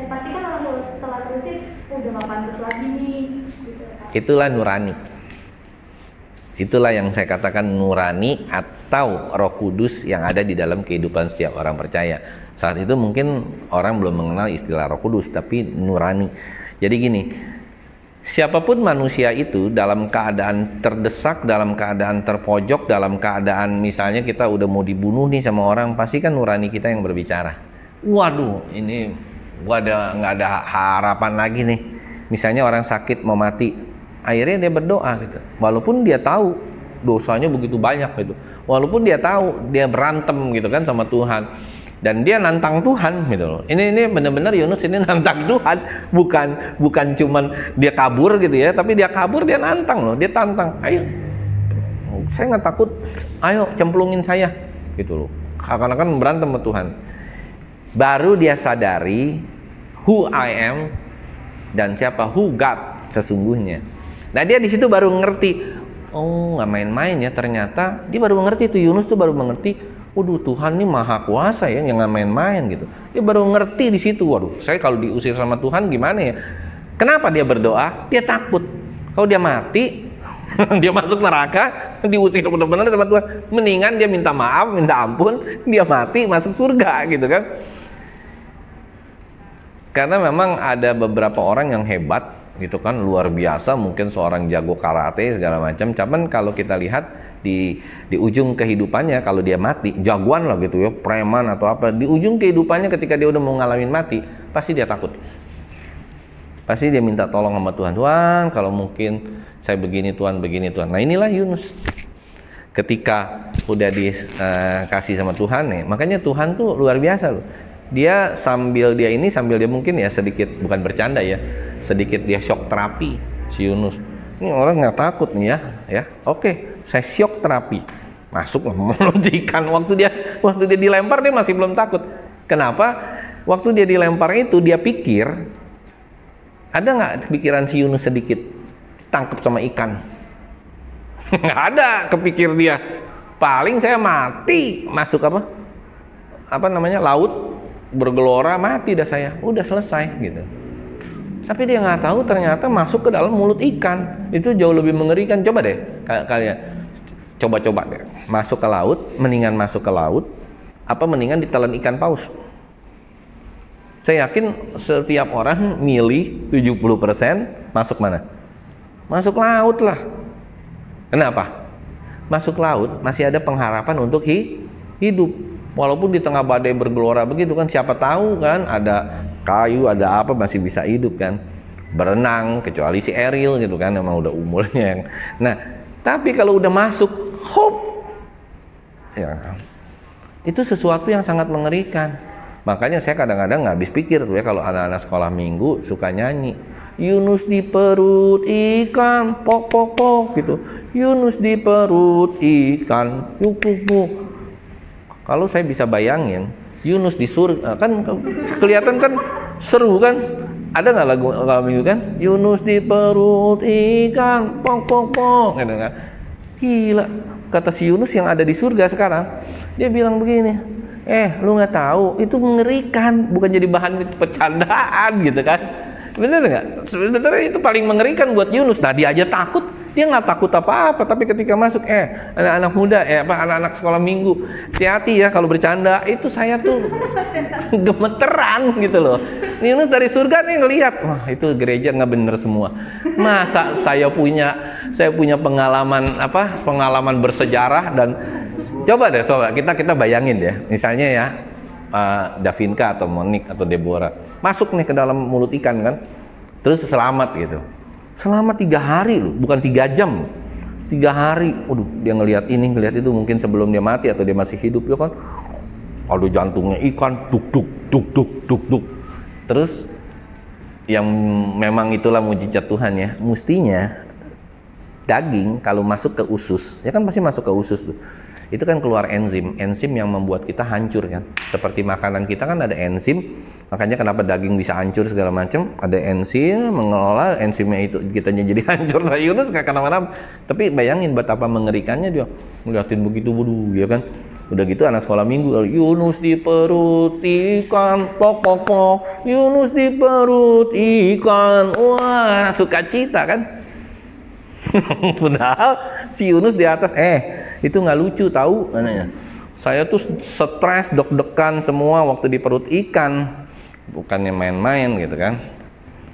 Pasti kan orang telah terusir, udah nggak pantas lagi nih. Gitu. Itulah nurani. Itulah yang saya katakan nurani atau Roh Kudus yang ada di dalam kehidupan setiap orang percaya. Saat itu mungkin orang belum mengenal istilah Roh Kudus, tapi nurani. Jadi gini, siapapun manusia itu dalam keadaan terdesak, dalam keadaan terpojok, dalam keadaan misalnya kita udah mau dibunuh nih sama orang, pasti kan nurani kita yang berbicara. Waduh, ini gua nggak ada harapan lagi nih. Misalnya orang sakit mau mati. Akhirnya dia berdoa gitu, walaupun dia tahu dosanya begitu banyak gitu, walaupun dia tahu dia berantem gitu kan sama Tuhan, dan dia nantang Tuhan gitu loh. Ini benar-benar Yunus ini nantang Tuhan, bukan cuman dia kabur gitu ya, tapi dia kabur, dia nantang loh, dia tantang, ayo, saya nggak takut, ayo cemplungin saya gitu loh, akan berantem sama Tuhan. Baru dia sadari who I am dan siapa who God sesungguhnya. Nah dia di situ baru ngerti, oh nggak main-main ya ternyata. Dia baru mengerti tuh, Yunus tuh baru mengerti, waduh Tuhan ini maha kuasa ya, yang nggak main-main gitu. Dia baru ngerti di situ, waduh saya kalau diusir sama Tuhan gimana ya? Kenapa dia berdoa? Dia takut kalau dia mati, dia masuk neraka, diusir benar-benar sama Tuhan. Mendingan dia minta maaf, minta ampun, dia mati masuk surga gitu kan? Karena memang ada beberapa orang yang hebat gitu kan, luar biasa, mungkin seorang jago karate segala macam. Cuman kalau kita lihat di ujung kehidupannya, kalau dia mati, jagoan lah gitu ya, preman atau apa, di ujung kehidupannya ketika dia udah mau ngalamin mati, pasti dia takut. Pasti dia minta tolong sama Tuhan. Tuhan, kalau mungkin saya begini Tuhan, begini Tuhan. Nah inilah Yunus. Ketika udah dikasih sama Tuhan nih, makanya Tuhan tuh luar biasa loh. Dia sambil dia mungkin ya sedikit, bukan bercanda ya, sedikit dia shock terapi si Yunus. Ini orang nggak takut nih ya. Oke, saya shock terapi, masuk mulut ikan. Waktu dia dilempar dia masih belum takut. Kenapa? Waktu dia dilempar itu dia pikir, ada nggak pikiran si Yunus sedikit tangkap sama ikan? Nggak ada kepikir dia. Paling saya mati masuk laut, bergelora, mati dah saya, udah selesai gitu. Tapi dia nggak tahu ternyata masuk ke dalam mulut ikan itu jauh lebih mengerikan. Coba deh kalian coba deh masuk ke laut, mendingan masuk ke laut apa mendingan ditelan ikan paus? Saya yakin setiap orang milih 70% masuk mana? Masuk laut lah. Kenapa? Masuk laut masih ada pengharapan untuk hidup. Walaupun di tengah badai bergelora begitu kan, siapa tahu kan ada kayu, ada apa, masih bisa hidup kan. Berenang, kecuali si Eril gitu kan, emang udah umurnya. Nah, tapi kalau udah masuk, hop, ya, itu sesuatu yang sangat mengerikan. Makanya saya kadang-kadang nggak habis pikir tuh ya, kalau anak-anak sekolah minggu suka nyanyi, Yunus di perut ikan, pok pok pok gitu. Yunus di perut ikan, yuk yuk yuk. Kalau saya bisa bayangin Yunus di surga kan kelihatan kan seru kan, Ada nggak lagu minggu kan? Yunus di perut ikan, pok pok pok, gitu kan? Gila, kata si Yunus yang ada di surga sekarang, dia bilang begini, lu nggak tahu, itu mengerikan, bukan jadi bahan bercandaan gitu kan? Bener nggak? Sebenarnya itu paling mengerikan buat Yunus. Nah dia aja takut, dia nggak takut apa-apa. Tapi ketika masuk, anak-anak muda, anak-anak sekolah minggu, hati-hati ya kalau bercanda. Itu saya tuh gemeteran gitu loh. Yunus dari surga nih ngelihat, wah itu gereja nggak bener semua. Masa saya punya pengalaman bersejarah dan coba kita bayangin ya, misalnya ya. Davinka atau Monik atau Deborah masuk nih ke dalam mulut ikan kan, terus selamat gitu, selama 3 hari loh, bukan 3 jam, 3 hari. Waduh, dia ngelihat itu mungkin sebelum dia mati atau dia masih hidup ya kan, kalau jantungnya ikan duk duk duk duk duk duk. Terus yang memang itulah mujizat Tuhan ya, mestinya daging kalau masuk ke usus ya kan pasti masuk ke usus tuh, itu kan keluar enzim yang membuat kita hancur kan. Seperti makanan kita kan ada enzim, makanya kenapa daging bisa hancur segala macam, ada enzim mengelola enzimnya itu kitanya jadi hancur. Nah Yunus nggak kenapa-napa, tapi bayangin betapa mengerikannya dia ngeliatin begitu, waduh ya kan. Udah gitu anak sekolah minggu, Yunus di perut ikan, pok pok pok, Yunus di perut ikan, wah sukacita kan. Padahal si Yunus di atas, itu nggak lucu tahu katanya. Saya tuh stres, deg-degan semua waktu di perut ikan, bukannya main-main gitu kan.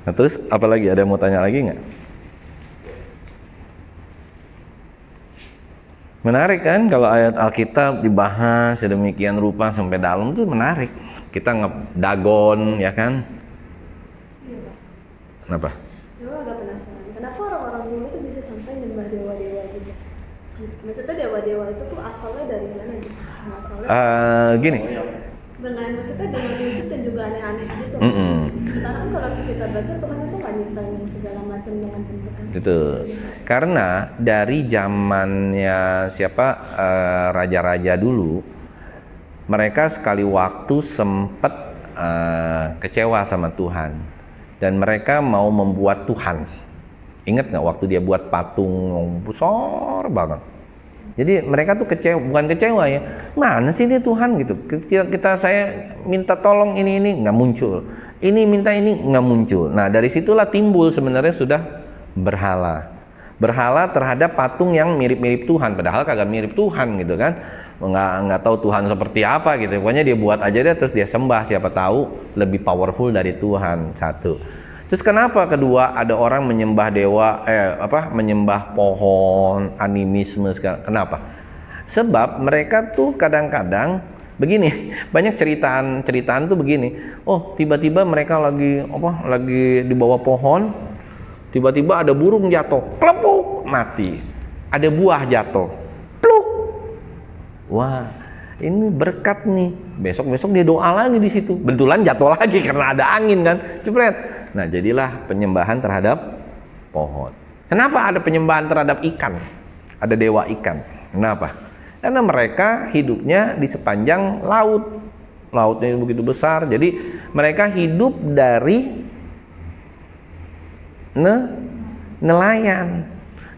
Nah terus apa lagi? Ada yang mau tanya lagi nggak? Menarik kan kalau ayat Alkitab dibahas sedemikian rupa sampai dalam tuh menarik. Kita ngedagon ya kan? Kenapa? Kenapa orang-orang dulu itu bisa sampai nyembah dewa-dewa gitu? Maksudnya dewa-dewa itu tuh asalnya dari mana gitu? Gini. Maksudnya dengan wujud dan juga aneh-aneh gitu. Sementara kan kalau kita baca Tuhan itu nggak nyiptain segala macam dengan bentuknya. Gitu. Karena dari zamannya raja-raja dulu, mereka sekali waktu sempat kecewa sama Tuhan dan mereka mau membuat Tuhan. Ingat nggak waktu dia buat patung besar banget? Jadi mereka tuh bukan kecewa ya. Mana sih ini Tuhan gitu? Saya minta tolong ini nggak muncul. Ini minta ini nggak muncul. Nah dari situlah timbul sebenarnya sudah berhala. Berhala terhadap patung yang mirip-mirip Tuhan. Padahal kagak mirip Tuhan gitu kan? Nggak tahu Tuhan seperti apa gitu. Pokoknya dia buat aja deh terus dia sembah. Siapa tahu lebih powerful dari Tuhan. Satu. Terus kenapa kedua ada orang menyembah dewa, menyembah pohon, animisme, kenapa? Sebab mereka tuh kadang-kadang begini, banyak ceritaan tuh begini. Oh, tiba-tiba mereka lagi di bawah pohon, tiba-tiba ada burung jatuh, plepuk, mati. Ada buah jatuh, pluk. Wah, ini berkat nih. Besok dia doa lagi di situ. Bentulan jatuh lagi karena ada angin kan. Cepret. Nah, jadilah penyembahan terhadap pohon. Kenapa ada penyembahan terhadap ikan? Ada dewa ikan. Kenapa? Karena mereka hidupnya di sepanjang laut. Lautnya begitu besar. Jadi mereka hidup dari nelayan.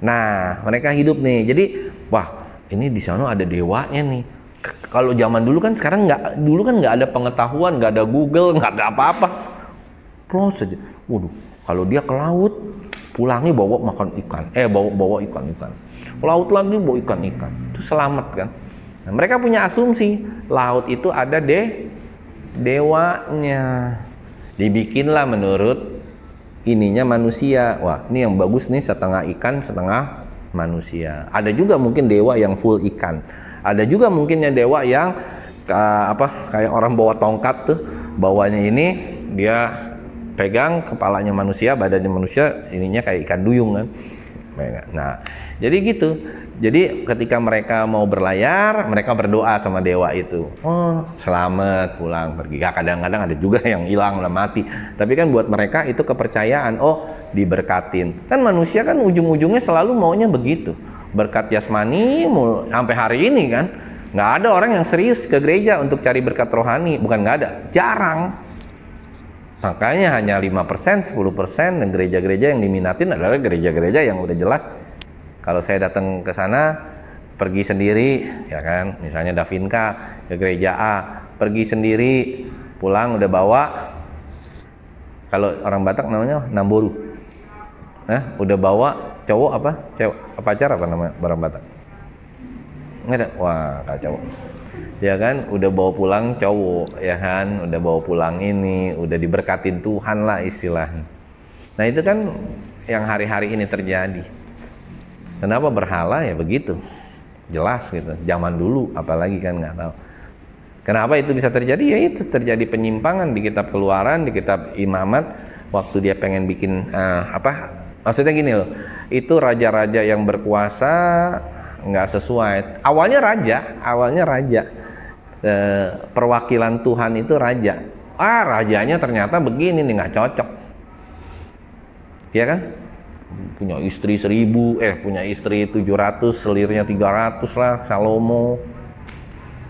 Nah, mereka hidup nih. Jadi, wah, ini di sana ada dewanya nih. Kalau zaman dulu kan nggak ada pengetahuan, nggak ada Google, nggak ada apa-apa. Proses aja. Waduh, kalau dia ke laut, pulangnya bawa makan ikan. Bawa ikan. Ke laut lagi bawa ikan. Itu selamat kan. Nah, mereka punya asumsi laut itu ada dewanya. Dibikinlah menurut ininya manusia. Wah, ini yang bagus nih setengah ikan, setengah manusia. Ada juga mungkin dewa yang full ikan. Ada juga mungkinnya dewa yang kayak orang bawa tongkat tuh, bawahnya ini dia pegang kepalanya manusia, badannya manusia, ininya kayak ikan duyung kan. Nah, jadi gitu. Jadi ketika mereka mau berlayar, mereka berdoa sama dewa itu. Oh, selamat pulang pergi. Ya, kadang-kadang ada juga yang hilang lah mati. Tapi kan buat mereka itu kepercayaan. Oh, diberkatin. Kan manusia kan ujung-ujungnya selalu maunya begitu. Berkat jasmani sampai hari ini kan nggak ada orang yang serius ke gereja untuk cari berkat rohani. Bukan nggak ada, jarang. Makanya hanya 5%, 10%, dan gereja-gereja yang diminatin adalah gereja-gereja yang udah jelas. Kalau saya datang ke sana, pergi sendiri, ya kan? Misalnya Davinka ke gereja A, pergi sendiri, pulang udah bawa. Kalau orang Batak namanya namboru. Udah bawa cowok apa? Cewek, pacar apa nama orang Batak? Nggak ada. Wah, kacau. Ya kan, udah bawa pulang cowok, ya kan, udah bawa pulang ini, udah diberkatin Tuhan lah istilahnya. Nah itu kan yang hari-hari ini terjadi. Kenapa berhala? Ya begitu, jelas gitu. Zaman dulu, apalagi kan nggak tahu. Kenapa itu bisa terjadi? Ya itu terjadi penyimpangan di kitab Keluaran, di kitab Imamat. Waktu dia pengen bikin maksudnya gini loh, itu raja-raja yang berkuasa nggak sesuai. Awalnya raja. Perwakilan Tuhan itu raja. Rajanya ternyata begini nih, nggak cocok. Ya kan? Punya istri 1000, punya istri 700, selirnya 300 lah, Salomo.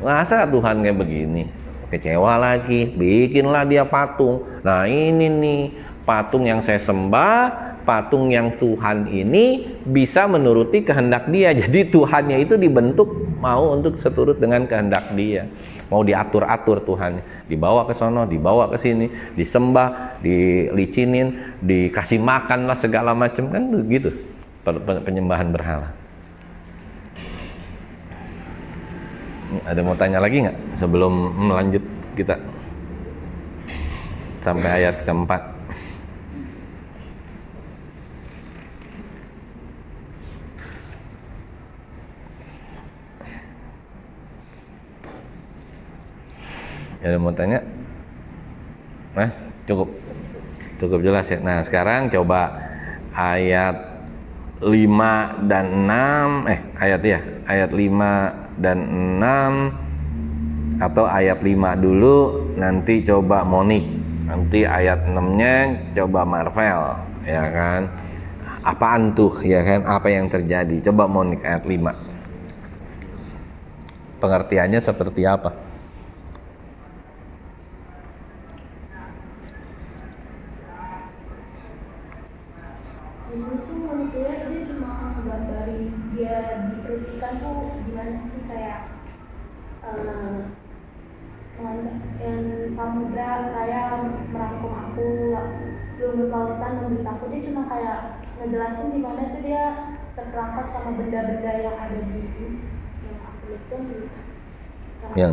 Masa Tuhan kayak begini? Kecewa lagi, bikinlah dia patung. Nah ini nih, patung yang saya sembah, patung yang Tuhan ini bisa menuruti kehendak dia. Jadi Tuhannya itu dibentuk mau untuk seturut dengan kehendak dia. Mau diatur-atur Tuhan, dibawa ke sono, dibawa ke sini, disembah, dilicinin, dikasih makan lah segala macam, kan begitu penyembahan berhala. Ada mau tanya lagi nggak sebelum melanjut kita sampai ayat keempat? Ada mau tanya? Cukup jelas ya. Nah sekarang coba ayat 5 dan 6 ayat 5 dan 6 atau ayat 5 dulu, nanti coba Monik, nanti ayat 6-nya coba Marvel, ya kan? Apaan tuh, ya kan? Apa yang terjadi? Coba Monik ayat 5. Pengertiannya seperti apa? Ini sih menurut dia cuma ngegambarin dia diperhatikan tuh gimana sih, kayak yang samudra raya merangkum aku, lumut lautan memberi aku. Dia cuma kayak ngejelasin gimana tuh dia terperangkap sama benda-benda yang ada di yang aku lihat gitu. Yang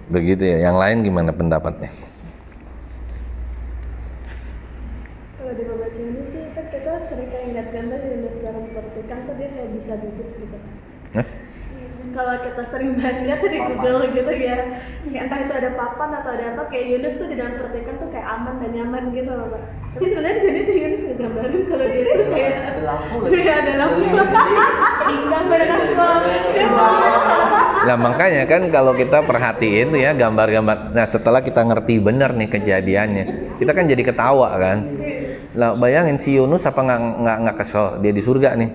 begitu ya. Yang lain gimana pendapatnya? Kalau di baca ini sih kan kita sering kayak ngeliat gambar Yunus dalam pertikan tuh dia kayak bisa duduk gitu. Kalau kita sering banget lihat di Google gitu ya, entah itu ada papan atau ada apa, kayak Yunus tuh di dalam pertikan tuh kayak aman dan nyaman gitu loh Pak. Tapi sebenarnya di sini tuh Yunus ngegambarin kalau dia tuh kayak ada lampu Iya ada lampu. Gambar aku. Nah makanya kan kalau kita perhatiin tuh ya gambar-gambar. Nah setelah kita ngerti benar nih kejadiannya, kita kan jadi ketawa kan. Lah bayangin si Yunus apa nggak kesel dia di surga nih.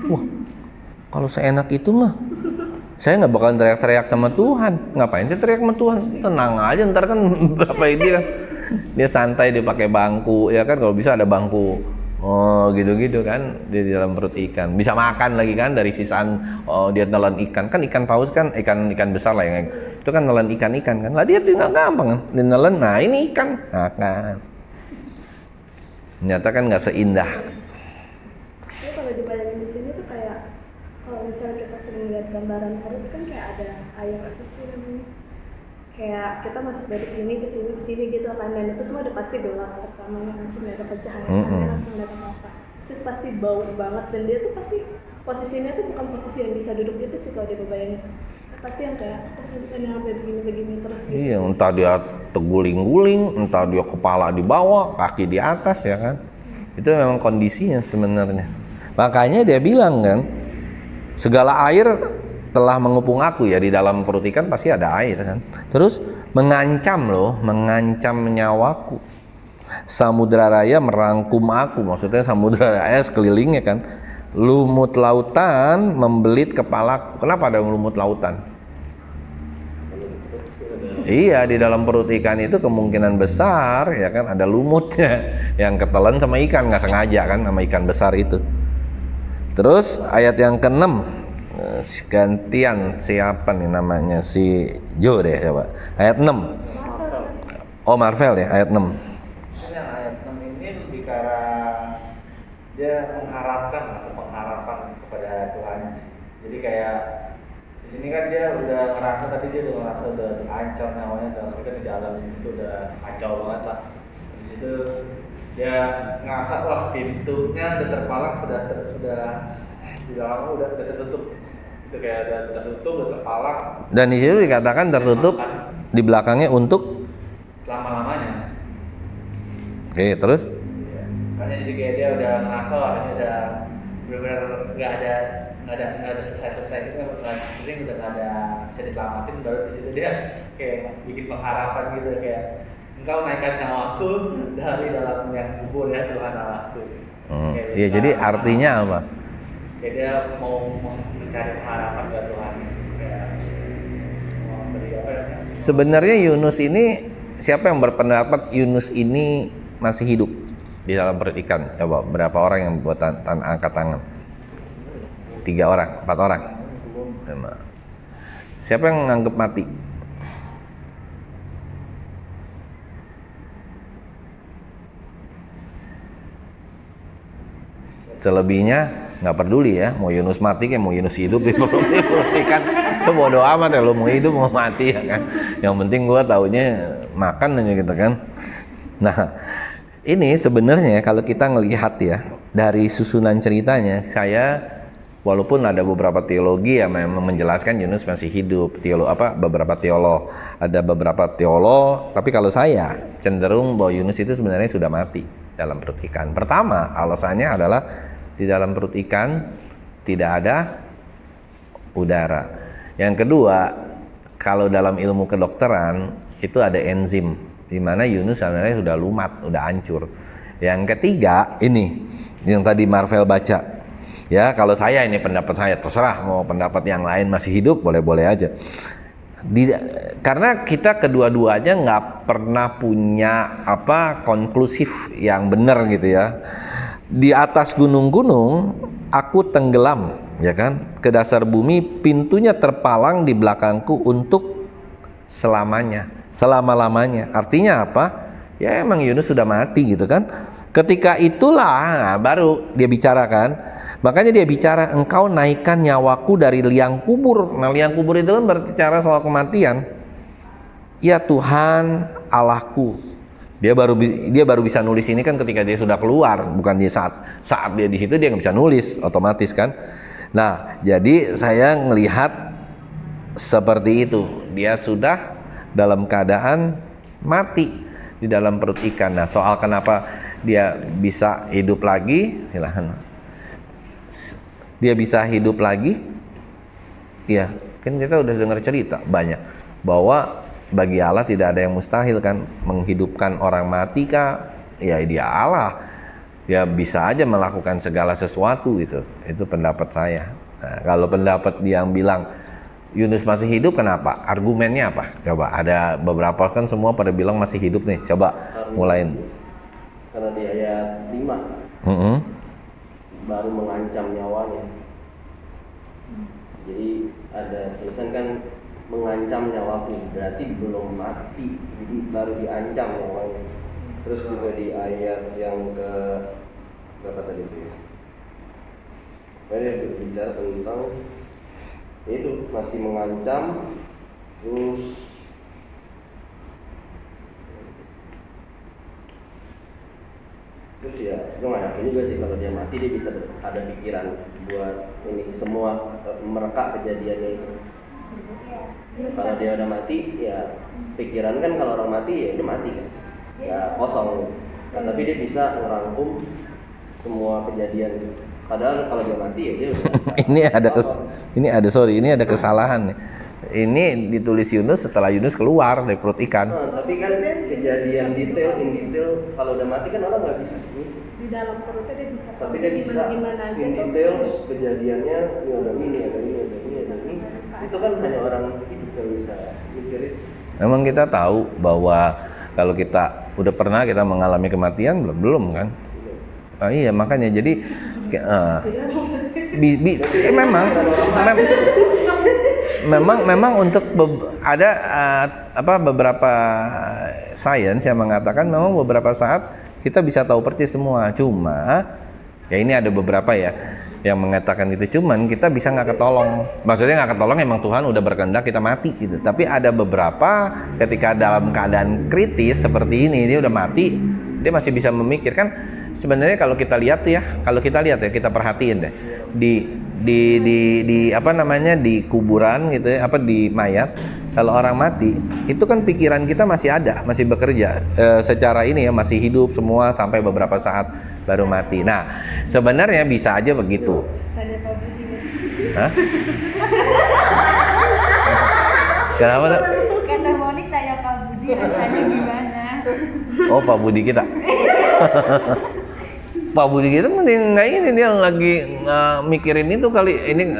Wah kalau seenak itu mah saya nggak bakalan teriak-teriak sama Tuhan. Ngapain sih teriak sama Tuhan? Tenang aja, ntar kan berapa ini kan dia santai, dia pakai bangku ya kan, kalau bisa ada bangku gitu-gitu kan di dalam perut ikan, bisa makan lagi kan dari sisaan. Dia nelan ikan kan, ikan paus kan ikan besar lah yang itu kan nelan ikan kan lah, dia tinggal gampang kan dia nelan. Nah ini ikan makan. Ternyata kan nggak seindah. Tapi kalau dibayangin di sini tuh kayak kalau misalnya kita sering lihat gambaran perut kan kayak ada air apa sih namanya, kayak kita masuk dari sini ke sini gitu kan, dan itu semua udah pasti gelap. Pertamanya langsung nggak ada pencahayaan, langsung nggak ada apa, terus pasti bau banget, dan dia tuh pasti posisinya tuh bukan posisi yang bisa duduk gitu sih kalau dia bayangin. Pasti yang kayak posisinya begini terus gitu. Iya, entah dia terguling-guling, entah dia kepala di bawah, kaki di atas ya kan. Itu memang kondisinya sebenarnya. Makanya dia bilang kan, segala air telah mengepung aku ya, di dalam perut ikan pasti ada air kan. Terus mengancam nyawaku. Samudra raya merangkum aku, maksudnya samudra raya sekelilingnya kan. Lumut lautan membelit kepalaku. Kenapa ada lumut lautan? Iya, di dalam perut ikan itu kemungkinan besar ya kan ada lumutnya yang ketelan sama ikan, nggak sengaja kan sama ikan besar itu. Terus ayat yang ke-6, gantian siapa nih namanya, si Jo deh coba. Ayat 6. Oh, Marvel ya, ayat 6. Yang ayat 6 ini lebih ke arah dia mengharapkan atau pengharapan kepada Tuhan sih. Jadi kayak di sini kan dia udah ngerasa, tapi dia udah ngerasa udah diancam nyawanya, dalam mereka di dalam itu udah kacau banget lah. Di situ dia ngerasa wah pintunya udah terpalang, sudah di dalam udah tertutup. Itu kayak udah tertutup, udah terpalang. Dan di situ dikatakan tertutup di belakangnya untuk selama-lamanya. Oke, terus? Ya, karena jadi kayak dia udah ngerasa ini udah benar-benar nggak ada selesai itu kan, mungkin udah nggak ada bisa diselamatin, baru di situ dia kayak bikin pengharapan gitu, kayak engkau naikkan nyawaku dari dalam yang kubur ya Tuhan Allahku. Iya, jadi artinya apa? Kayak dia mau mencari pengharapan ke Tuhan. Kayak mau beri apa ya? Sebenarnya Yunus ini, siapa yang berpendapat Yunus ini masih hidup di dalam perut ikan? Coba berapa orang yang buat angkat tangan? 3 orang, 4 orang. Siapa yang menganggap mati? Selebihnya nggak peduli ya, mau Yunus mati kayak mau Yunus hidup di perut ikan, sebodoh amat ya, lo mau hidup mau mati ya kan. Yang penting gua taunya makan aja gitu kan. Nah, ini sebenarnya kalau kita ngelihat ya dari susunan ceritanya, saya walaupun ada beberapa teologi yang memang menjelaskan Yunus masih hidup, beberapa teolog, tapi kalau saya cenderung bahwa Yunus itu sebenarnya sudah mati dalam perut ikan. Pertama, alasannya adalah di dalam perut ikan tidak ada udara. Yang kedua, kalau dalam ilmu kedokteran itu ada enzim di mana Yunus sebenarnya sudah lumat, sudah hancur. Yang ketiga, ini yang tadi Marvel baca. Ya, kalau saya ini pendapat saya, terserah mau pendapat yang lain masih hidup boleh-boleh aja. Karena kita kedua-duanya nggak pernah punya konklusif yang benar gitu ya. Di atas gunung-gunung aku tenggelam ya kan ke dasar bumi, pintunya terpalang di belakangku untuk selama-lamanya. Artinya apa? Ya emang Yunus sudah mati gitu kan. Ketika itulah baru dia bicarakan. Makanya dia bicara, engkau naikkan nyawaku dari liang kubur. Nah, liang kubur itu kan berbicara soal kematian. Ya Tuhan Allahku. Dia baru bisa nulis ini kan ketika dia sudah keluar, bukan dia saat dia di situ dia nggak bisa nulis otomatis kan. Nah, jadi saya ngelihat seperti itu. Dia sudah dalam keadaan mati di dalam perut ikan. Nah, soal kenapa dia bisa hidup lagi, silahkan. Dia bisa hidup lagi, ya kan kita udah dengar cerita banyak bahwa bagi Allah tidak ada yang mustahil kan, menghidupkan orang mati kah? Ya dia Allah, ya bisa aja melakukan segala sesuatu gitu. Itu pendapat saya. Nah, kalau pendapat yang bilang Yunus masih hidup, kenapa? Argumennya apa? Coba, ada beberapa kan semua pada bilang masih hidup nih. Coba mulain. Karena di ayat 5 baru mengancam nyawanya. Jadi ada tulisan kan mengancam nyawaku, berarti belum mati, jadi baru diancam nyawanya. Terus juga di ayat yang ke berapa tadi itu ya? Dia berbicara tentang itu masih mengancam, terus ya gue gak yakin juga sih kalau dia mati dia bisa ada pikiran buat ini semua mereka kejadiannya itu. Kalau dia udah mati ya pikiran kan, kalau orang mati ya udah mati kan, ya kosong. Nah, tapi dia bisa ngerangkum semua kejadian itu. Padahal kalau dia mati ya dia udah ini ada kesalahan nih. Ini ditulis Yunus setelah Yunus keluar dari perut ikan. Tapi kan kejadian in detail kalau udah mati kan orang nggak bisa. Di dalam perutnya dia bisa. Tapi dia bisa gimana aja in detail kejadiannya, ya ada ini. Itu kan hanya orang hidup yang bisa mikirin. Memang kita tahu bahwa kalau kita udah pernah kita mengalami kematian belum kan? Iya makanya jadi memang untuk ada beberapa sains yang mengatakan memang beberapa saat kita bisa tahu persis semua. Cuma ya ini ada beberapa ya yang mengatakan itu, cuman kita bisa nggak ketolong. Maksudnya nggak ketolong, emang Tuhan udah berkehendak kita mati gitu. Tapi ada beberapa ketika dalam keadaan kritis seperti ini dia udah mati, dia masih bisa memikirkan. Sebenarnya kalau kita lihat ya, kita perhatiin deh di apa namanya di kuburan gitu ya, di mayat. Kalau orang mati itu kan pikiran kita masih ada, masih bekerja secara ini ya, masih hidup semua sampai beberapa saat baru mati. Nah sebenarnya bisa aja begitu. Hah? Kenapa tuh? Kata Monik tanya Pak Budi rasanya gimana? Oh Pak Budi kita. Pak Budi kita mending nggak ini, dia lagi mikirin itu kali ini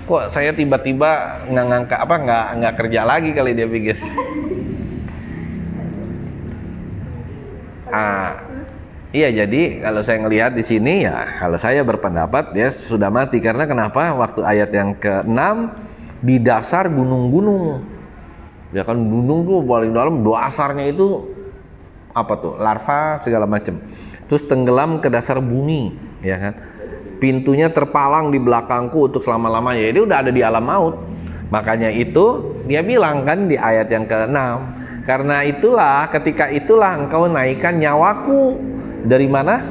kok saya tiba-tiba nggak kerja lagi kali dia pikir. Iya jadi kalau saya ngelihat di sini ya, kalau saya berpendapat dia sudah mati. Karena kenapa? Waktu ayat yang ke-6 di dasar gunung-gunung, ya kan gunung tuh paling dalam, dasarnya itu larva segala macam. Terus tenggelam ke dasar bumi, ya kan? Pintunya terpalang di belakangku untuk selama-lamanya. Jadi udah ada di alam maut. Makanya itu dia bilang kan di ayat yang ke-6, karena itulah, ketika itulah engkau naikkan nyawaku dari mana?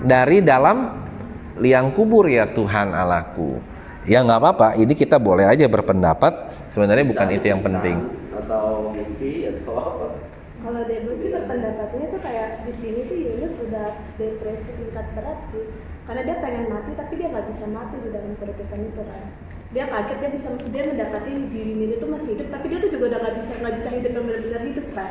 Dari dalam liang kubur ya Tuhan Allahku. Ya nggak apa-apa, ini kita boleh aja berpendapat. Sebenarnya bukan itu yang penting. Atau mimpi atau apa? Kalau Debo sih berpendapatnya tuh kayak di sini tuh Yunus udah depresi tingkat berat sih, karena dia pengen mati tapi dia nggak bisa mati di dalam perutikan itu kan. Dia kaget dia mendapati dirinya itu masih hidup, tapi dia tuh juga udah nggak bisa hidup yang benar-benar hidup kan.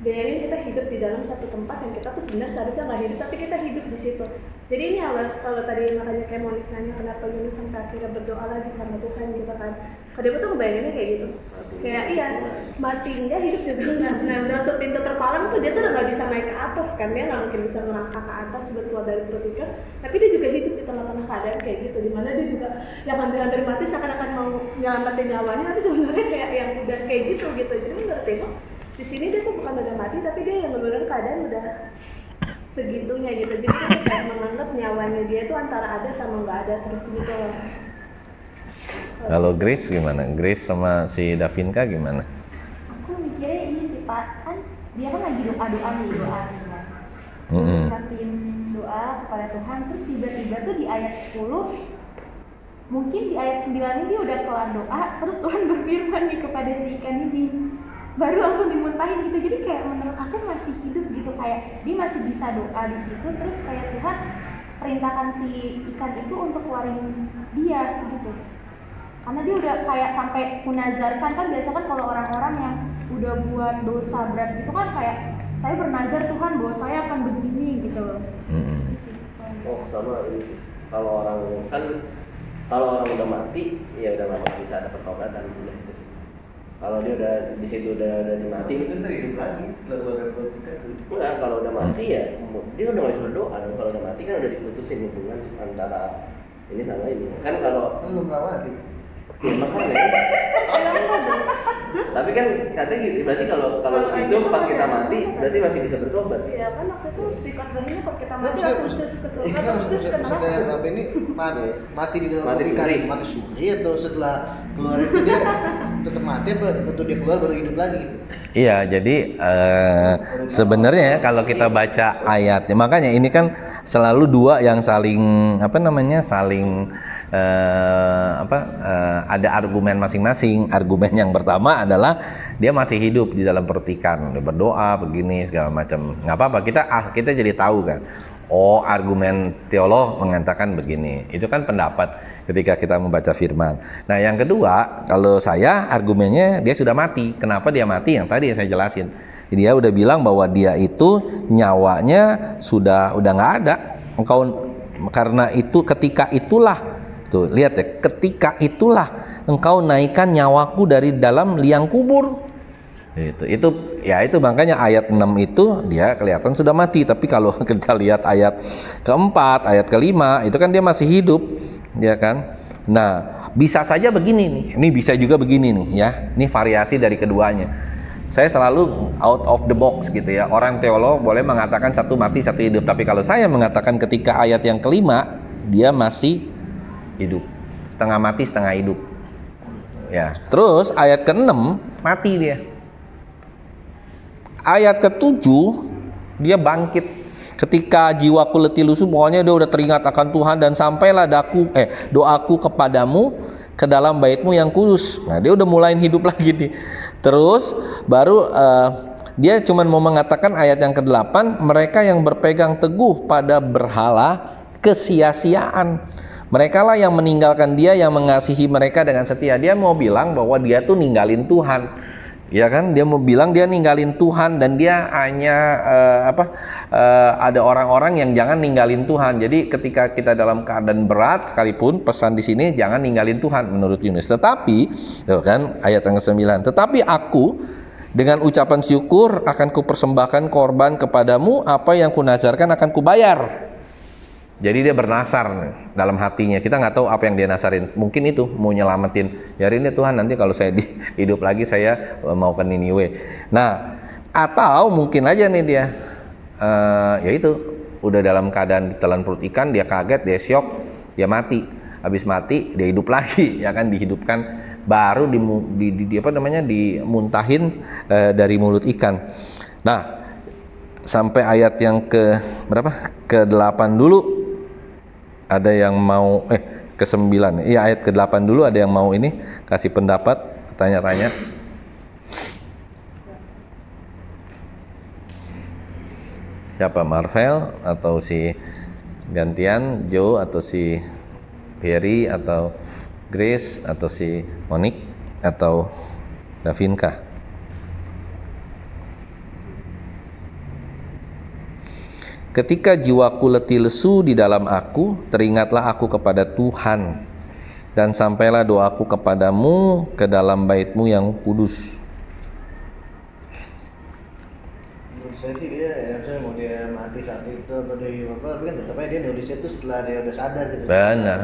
Bayangin kita hidup di dalam satu tempat yang kita tuh sebenarnya seharusnya nggak hidup, tapi kita hidup di situ. Jadi ini kalau tadi makanya kayak Monik nanya kenapa Yunus sampai akhirnya berdoa lagi sama Tuhan gitu kan. Kalau dia tuh ngebayanginnya kayak gitu. Kayak iya, mati enggak, hidup juga enggak. Nah, masuk pintu terpalang tuh dia tuh udah nggak bisa naik ke atas kan, dia nggak mungkin bisa melangkah ke atas buat keluar dari perut ikan. Tapi dia juga hidup di tengah-tengah keadaan kayak gitu, dimana dia juga yang hampir-hampir mati seakan-akan mau nyelamatin nyawanya, tapi sebenarnya kayak yang udah kayak gitu. Jadi menurut tengok di sini dia tuh bukan udah mati, tapi dia yang benar-benar keadaan udah segitunya gitu. Jadi dia kayak menganggap nyawanya dia tuh antara ada sama nggak ada terus gitu loh. Kalau Grace gimana? Grace sama si Davinka gimana? Aku mikirnya ini sih Pak, kan dia kan lagi doa kan. Ucapin doa kepada Tuhan, terus tiba-tiba tuh di ayat 10, mungkin di ayat 9 ini dia udah kelar doa, terus Tuhan berfirman nih kepada si ikan ini, baru langsung dimuntahin gitu. Jadi kayak menurut aku masih hidup gitu, kayak dia masih bisa doa di situ, terus kayak Tuhan perintahkan si ikan itu untuk keluarin dia gitu. Karena dia udah kayak sampai menazarkan, kan biasa kan kalau orang-orang yang udah buat dosa berat gitu kan kayak saya bernazar Tuhan bahwa saya akan begini gitu loh. Oh sama ini, kalau orang udah mati ya udah nggak bisa ada pertobatan udah itu sih. Kalau dia udah di situ udah mati itu hidup lagi enggak, kalau udah mati ya dia udah nggak bisa berdoa dong. Kalau udah mati kan udah diputusin hubungan antara ini sama ini kan. Kalau belum pernah mati ya makanya. Tapi kan katanya gitu, berarti kalau itu pas kita mati berarti masih bisa bertobat. Iya kan waktu itu di khotbahnya kalau kita mati langsung cus ke surga, cus ke neraka. Apa ini mati di dalam ikan, mati suri atau setelah keluar itu dia tetap mati apa betul dia keluar baru hidup lagi gitu? Iya, jadi sebenarnya kalau kita baca ayatnya, makanya ini kan selalu dua yang saling ada argumen masing-masing. Argumen yang pertama adalah dia masih hidup di dalam perut ikan, dia berdoa begini segala macam. Nggak apa-apa, kita jadi tahu kan. Oh, argumen teolog mengatakan begini. Itu kan pendapat ketika kita membaca firman. Nah, yang kedua, kalau saya argumennya dia sudah mati. Kenapa dia mati? Yang tadi saya jelasin. Dia udah bilang bahwa dia itu nyawanya sudah nggak ada. Karena itu ketika itulah, tuh lihat ya, ketika itulah engkau naikkan nyawaku dari dalam liang kubur. Itu ya, itu makanya ayat 6 itu dia kelihatan sudah mati. Tapi kalau kita lihat ayat keempat, ayat kelima, itu kan dia masih hidup, ya kan. Nah, bisa saja begini nih, ini bisa juga begini nih ya. Ini variasi dari keduanya. Saya selalu out of the box gitu ya. Orang teolog boleh mengatakan satu mati satu hidup, tapi kalau saya mengatakan ketika ayat yang kelima dia masih hidup, setengah mati setengah hidup ya. Terus ayat ke-6 mati dia. Ayat ke-7 dia bangkit. Ketika jiwaku letih lesu, pokoknya dia udah teringat akan Tuhan, dan sampailah doaku kepadamu ke dalam baitmu yang kudus. Nah, dia udah mulai hidup lagi nih. Terus baru dia cuman mau mengatakan ayat yang ke-8, mereka yang berpegang teguh pada berhala kesia-siaan. Mereka lah yang meninggalkan dia yang mengasihi mereka dengan setia. Dia mau bilang bahwa dia tuh ninggalin Tuhan. Ya kan, dia mau bilang dia ninggalin Tuhan, dan dia hanya ada orang-orang yang jangan ninggalin Tuhan. Jadi ketika kita dalam keadaan berat sekalipun, pesan di sini jangan ninggalin Tuhan menurut Yunus. Tetapi, kan ayat yang ke-9, tetapi aku dengan ucapan syukur akan kupersembahkan korban kepadamu, apa yang kunazarkan akan kubayar. Jadi dia bernasar dalam hatinya. Kita nggak tahu apa yang dia nasarin. Mungkin itu mau nyelamatin. Ya ini Tuhan, nanti kalau saya hidup lagi saya mau ke Niniwe. Nah, atau mungkin aja nih dia, ya itu udah dalam keadaan ditelan perut ikan, dia kaget, dia syok, dia mati. Habis mati dia hidup lagi, ya kan, dihidupkan, baru dimuntahin dari mulut ikan. Nah, sampai ayat yang ke berapa? Ke-8 dulu. Ada yang mau ke-9. Iya, ayat ke-8 dulu ada yang mau ini kasih pendapat, tanya-tanya. Siapa? Marvel atau si gantian Joe atau si Perry atau Grace atau si Monique atau Davinka? Ketika jiwaku letih lesu di dalam aku, teringatlah aku kepada Tuhan, dan sampailah doaku kepadamu ke dalam baitmu yang kudus. Menurut saya sih dia, ya misalnya mau dia mati saat itu atau dia hidup apa, tapi kan tetap aja dia nulisnya itu setelah dia udah sadar gitu. Benar.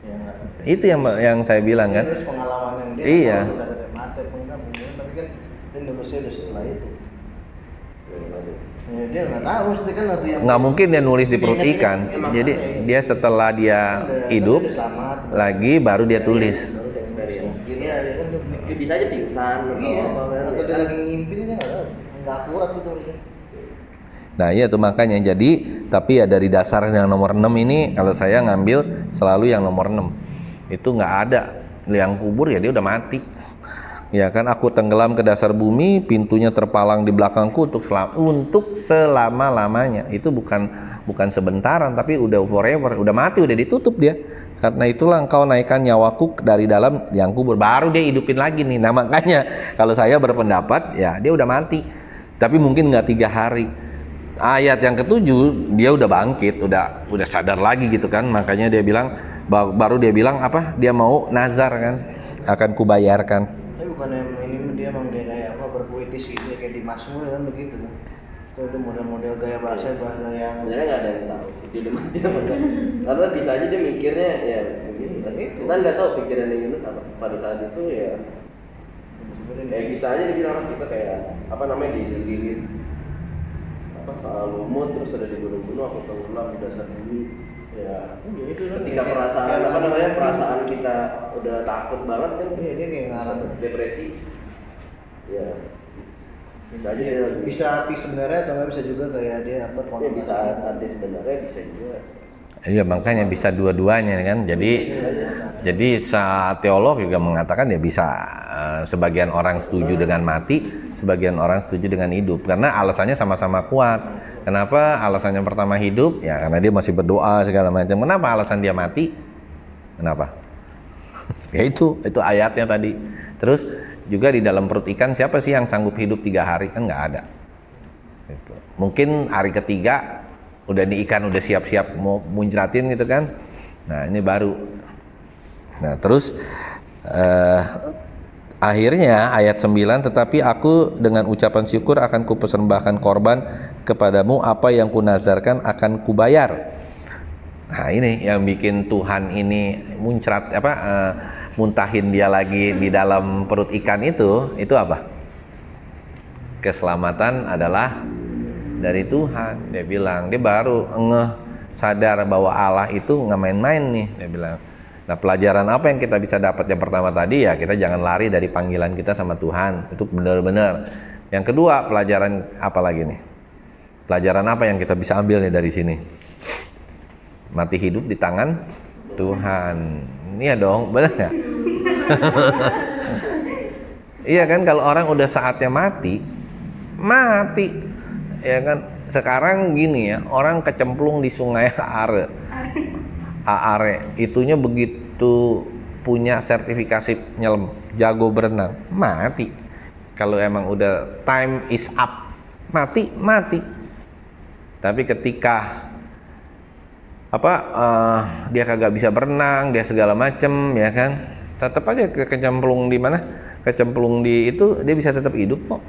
Ya, itu yang saya bilang kan. Terus pengalaman yang dia iya. Tahu sadar dia mati apa enggak, tapi kan dia nulisnya udah setelah itu. Ya, dia nggak tahu, mesti kan waktu yang nggak mungkin dia nulis di perut ikan. Jadi dia setelah dia hidup lagi baru dia tulis. Iya, dia kan Bisa aja pingsan atau apa. atau dia lagi ngimpi dia nggak akurat gitu. Nah iya tuh makanya, jadi tapi ya dari dasar yang nomor 6 ini kalau saya ngambil selalu yang nomor 6. Itu nggak ada liang kubur, ya dia udah mati. Ya kan, aku tenggelam ke dasar bumi, pintunya terpalang di belakangku untuk selama-lamanya. Itu bukan sebentaran, tapi udah forever, udah mati, udah ditutup dia. Karena itulah engkau naikkan nyawaku dari dalam liang kubur, baru dia hidupin lagi nih. Nah makanya kalau saya berpendapat ya dia udah mati, tapi mungkin nggak 3 hari. Ayat yang ke-7 dia udah bangkit, udah sadar lagi gitu kan. Makanya dia bilang, baru dia bilang apa? Dia mau nazar kan, akan kubayarkan. Bukan ini dia emang dia kayak apa, berpuitis gitu kayak di Mazmur kan begitu kan. Itu model-model gaya bahasa yang sebenarnya nggak ada yang tahu sih dia udah mati apa enggak. Karena bisa aja dia mikirnya ya begini kan. Kita nggak tahu pikirannya Yunus apa pada saat itu ya. Kayak bisa aja dibilang kita kayak apa namanya dililit apa lumut, terus ada di gunung-gunung, aku tenggelam di dasar bumi. Ya, ketika perasaan kita udah takut banget kan, dia kayak ngarang depresi. Ya, bisa aja bisa arti sebenarnya atau nggak bisa juga kayak dia apa? Ya, bisa arti sebenarnya, bisa juga. Iya makanya bisa dua-duanya kan. Jadi saat teolog juga mengatakan ya bisa sebagian orang setuju dengan mati, sebagian orang setuju dengan hidup, karena alasannya sama-sama kuat. Kenapa alasan yang pertama hidup? Ya karena dia masih berdoa segala macam. Kenapa alasan dia mati? Kenapa? Ya itu ayatnya tadi. Terus juga di dalam perut ikan, siapa sih yang sanggup hidup 3 hari? Kan nggak ada. Gitu. Mungkin hari ketiga udah di ikan udah siap-siap mau muncratin gitu kan. Nah ini baru. Nah terus Akhirnya ayat 9, tetapi aku dengan ucapan syukur akan kupersembahkan korban kepadamu, apa yang kunazarkan akan kubayar. Nah ini yang bikin Tuhan ini muncrat muntahin dia lagi di dalam perut ikan itu apa? Keselamatan adalah dari Tuhan. Dia bilang, dia baru sadar bahwa Allah itu nggak main-main nih, dia bilang. Nah, pelajaran apa yang kita bisa dapat? Yang pertama tadi ya, kita jangan lari dari panggilan kita sama Tuhan. Itu benar-benar. Yang kedua, pelajaran apa lagi nih? Pelajaran apa yang kita bisa ambil nih dari sini? Mati hidup di tangan Tuhan. Iya dong, benar nggak? Iya kan, kalau orang udah saatnya mati. Ya kan, sekarang gini ya, orang kecemplung di sungai Aare, itunya begitu punya sertifikasi nyelam, jago berenang, mati. Kalau emang udah time is up, mati. Tapi ketika dia kagak bisa berenang, dia segala macem, ya kan, tetap aja kecemplung di mana? Kecemplung di itu, dia bisa tetap hidup kok.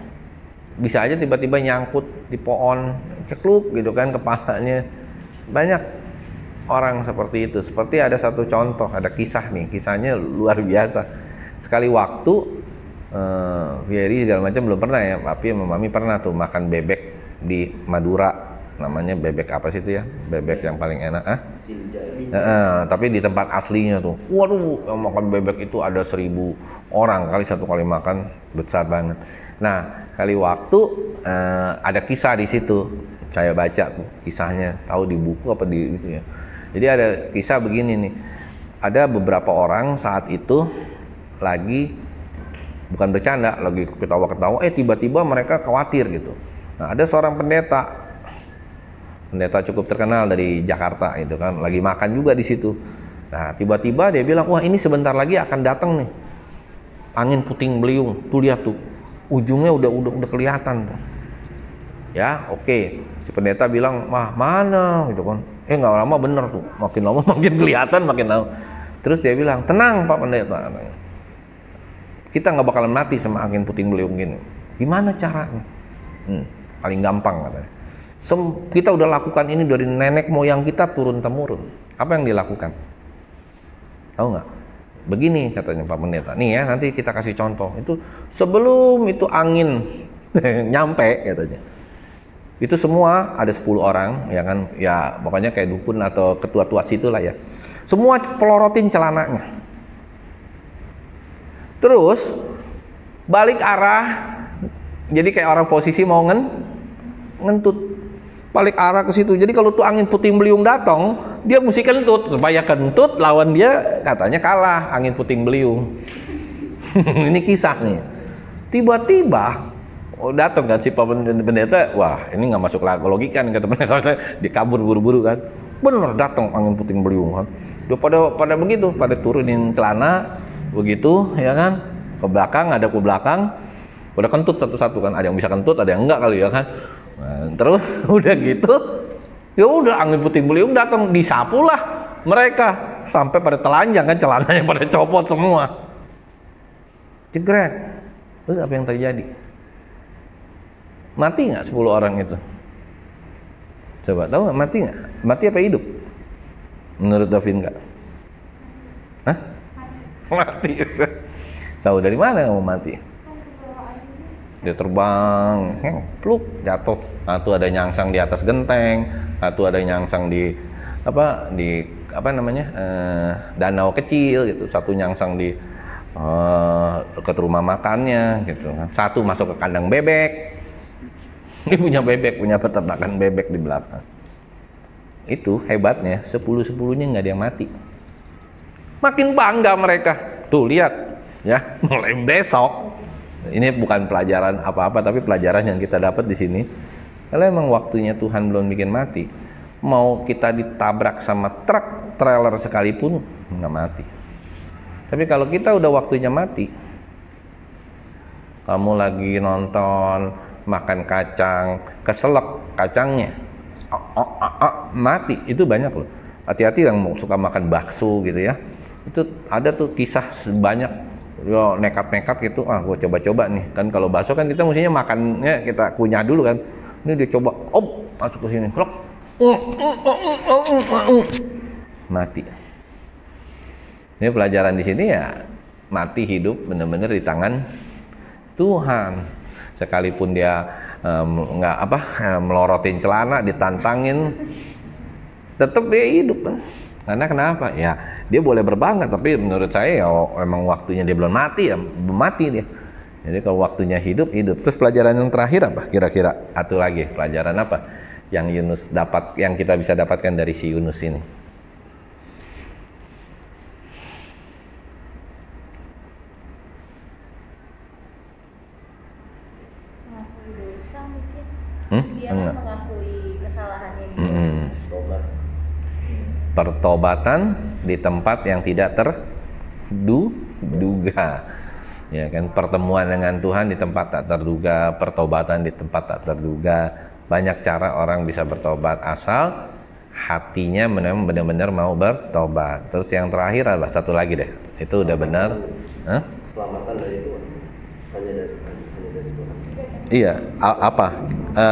Bisa aja tiba-tiba nyangkut di pohon, cekluk gitu kan kepalanya. Banyak orang seperti itu. Seperti ada satu contoh, ada kisah nih, kisahnya luar biasa. Sekali waktu Fieri segala macam belum pernah ya, Papi sama Mami pernah tuh makan bebek di Madura. Namanya bebek apa sih itu ya? Bebek yang paling enak, tapi di tempat aslinya tuh, waduh, yang makan bebek itu ada 1.000 orang kali satu kali makan, besar banget. Nah, kali waktu ada kisah di situ, saya baca kisahnya, tahu di buku apa di itu ya. Jadi ada kisah begini nih, ada beberapa orang saat itu lagi bukan bercanda, lagi ketawa-ketawa, tiba-tiba mereka khawatir gitu. Nah, ada seorang pendeta cukup terkenal dari Jakarta itu kan, lagi makan juga di situ. Nah, tiba-tiba dia bilang, wah ini sebentar lagi akan datang nih angin puting beliung, tuh lihat tuh, ujungnya udah kelihatan tuh. Ya, oke. Si pendeta bilang, wah mana gitu kan. Nggak lama bener tuh, makin lama makin kelihatan, makin lama. Terus dia bilang, tenang Pak Pendeta, kita nggak bakalan mati sama angin puting beliung gini. Gimana caranya? Paling gampang katanya. Kita udah lakukan ini dari nenek moyang kita turun temurun. Apa yang dilakukan? Tahu nggak? Begini katanya Pak Pendeta. Nih ya, nanti kita kasih contoh. Itu sebelum itu angin nyampe katanya. Itu semua ada 10 orang, ya kan, ya pokoknya kayak dukun atau ketua-tua situ lah ya. Semua pelorotin celananya. Terus balik arah, jadi kayak orang posisi mau ngentut. Balik arah ke situ. Jadi kalau tuh angin puting beliung datang, dia mesti kentut supaya kentut lawan dia katanya kalah angin puting beliung. Ini kisah nih. Tiba-tiba datang kan si Pak Pendeta, wah ini nggak masuk logika nih kata pendeta, dia kabur buru-buru kan. Bener datang angin puting beliung kan. Dia pada begitu, pada turunin celana begitu ya kan. Ke belakang, udah kentut satu-satu kan. Ada yang bisa kentut, ada yang enggak kali ya kan. Nah, terus udah gitu, ya udah angin puting beliung datang, disapulah mereka sampai pada telanjang kan, celananya pada copot semua. Jegrek. Terus apa yang terjadi? Mati nggak 10 orang itu? Coba tahu nggak mati nggak? Mati apa hidup? Menurut Davin nggak? Hah? Mati. Tahu dari mana kamu mati? Dia terbang, pluk, jatuh. Satu ada nyangsang di atas genteng, satu ada nyangsang di danau kecil gitu, satu nyangsang di dekat rumah makannya gitu. Satu masuk ke kandang bebek. Ini punya bebek, punya peternakan bebek di belakang. Itu hebatnya, 10-10-nya nggak ada yang mati. Makin bangga mereka. Tuh lihat, ya, mulai besok. Ini bukan pelajaran apa-apa, tapi pelajaran yang kita dapat di sini. Kalau emang waktunya Tuhan belum bikin mati, mau kita ditabrak sama truk trailer sekalipun nggak mati. Tapi kalau kita udah waktunya mati, kamu lagi nonton makan kacang, keselak kacangnya, mati. Itu banyak loh. Hati-hati yang suka makan bakso gitu ya. Itu ada tuh kisah sebanyak Yo nekat-nekat gitu, gue coba-coba nih. Kan kalau bakso kan kita mestinya makannya kita kunyah dulu kan. Ini dia coba, masuk ke sini, klok. Mati. Ini pelajaran di sini ya, mati hidup benar-benar di tangan Tuhan. Sekalipun dia melorotin celana, ditantangin, tetap dia hidup kan. Karena kenapa? Ya dia boleh berbangga, tapi menurut saya ya memang waktunya dia belum mati, ya belum mati dia. Jadi kalau waktunya hidup. Terus pelajaran yang terakhir apa? Kira-kira satu lagi pelajaran apa yang Yunus dapat, yang kita bisa dapatkan dari si Yunus ini? Mengakui dosa mungkin. Dia Enggak. mengakui kesalahannya dia. Tobat. Pertobatan di tempat yang tidak terduga, ya kan, pertemuan dengan Tuhan di tempat tak terduga, pertobatan di tempat tak terduga. Banyak cara orang bisa bertobat asal hatinya benar-benar mau bertobat. Terus yang terakhir adalah satu lagi deh, itu udah benar. Keselamatan dari Tuhan, hanya dari Tuhan. Iya,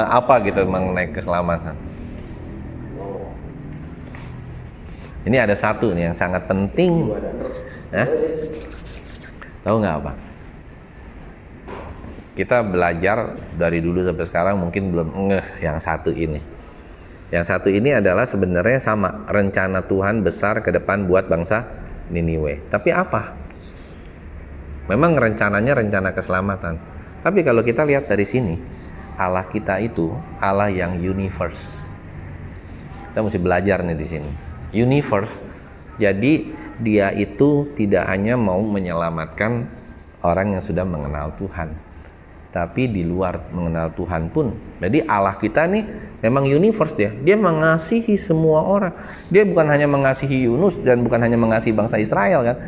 apa gitu mengenai keselamatan? Ini ada satu nih yang sangat penting. Tahu nggak apa? Kita belajar dari dulu sampai sekarang mungkin belum ngeh yang satu ini. Yang satu ini adalah sebenarnya sama rencana Tuhan besar ke depan buat bangsa Niniwe. Tapi apa? Memang rencananya rencana keselamatan. Tapi kalau kita lihat dari sini, Allah kita itu Allah yang universe. Kita mesti belajar nih di sini. Universe, jadi dia itu tidak hanya mau menyelamatkan orang yang sudah mengenal Tuhan, tapi di luar mengenal Tuhan pun. Jadi Allah kita nih memang universe, dia mengasihi semua orang. Dia bukan hanya mengasihi Yunus dan bukan hanya mengasihi bangsa Israel kan.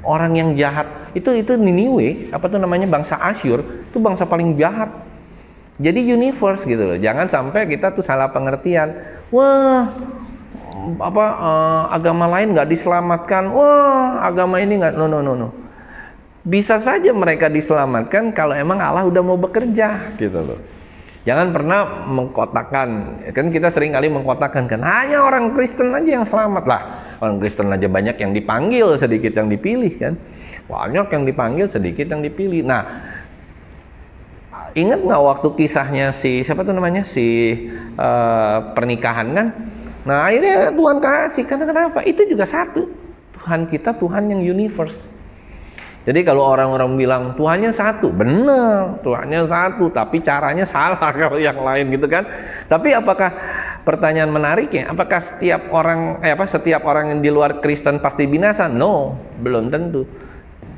Orang yang jahat itu Niniwe, bangsa Asyur, itu bangsa paling jahat. Jadi universe gitu loh. Jangan sampai kita tuh salah pengertian. Wah, agama lain nggak diselamatkan, agama ini nggak, no. Bisa saja mereka diselamatkan kalau emang Allah udah mau bekerja gitu loh. Jangan pernah mengkotakkan, kan kita sering kali mengkotakkan kan, hanya orang Kristen aja yang selamat lah. Orang Kristen aja banyak yang dipanggil, sedikit yang dipilih kan. Banyak yang dipanggil, sedikit yang dipilih. Nah, ingat nggak waktu kisahnya si pernikahan kan? Nah akhirnya Tuhan kasih, karena kenapa? Itu juga satu, Tuhan kita Tuhan yang universe. Jadi kalau orang-orang bilang Tuhannya satu, benar, Tuhannya satu, tapi caranya salah kalau yang lain gitu kan. Tapi apakah, pertanyaan menariknya, apakah setiap orang yang di luar Kristen pasti binasa? No, belum tentu.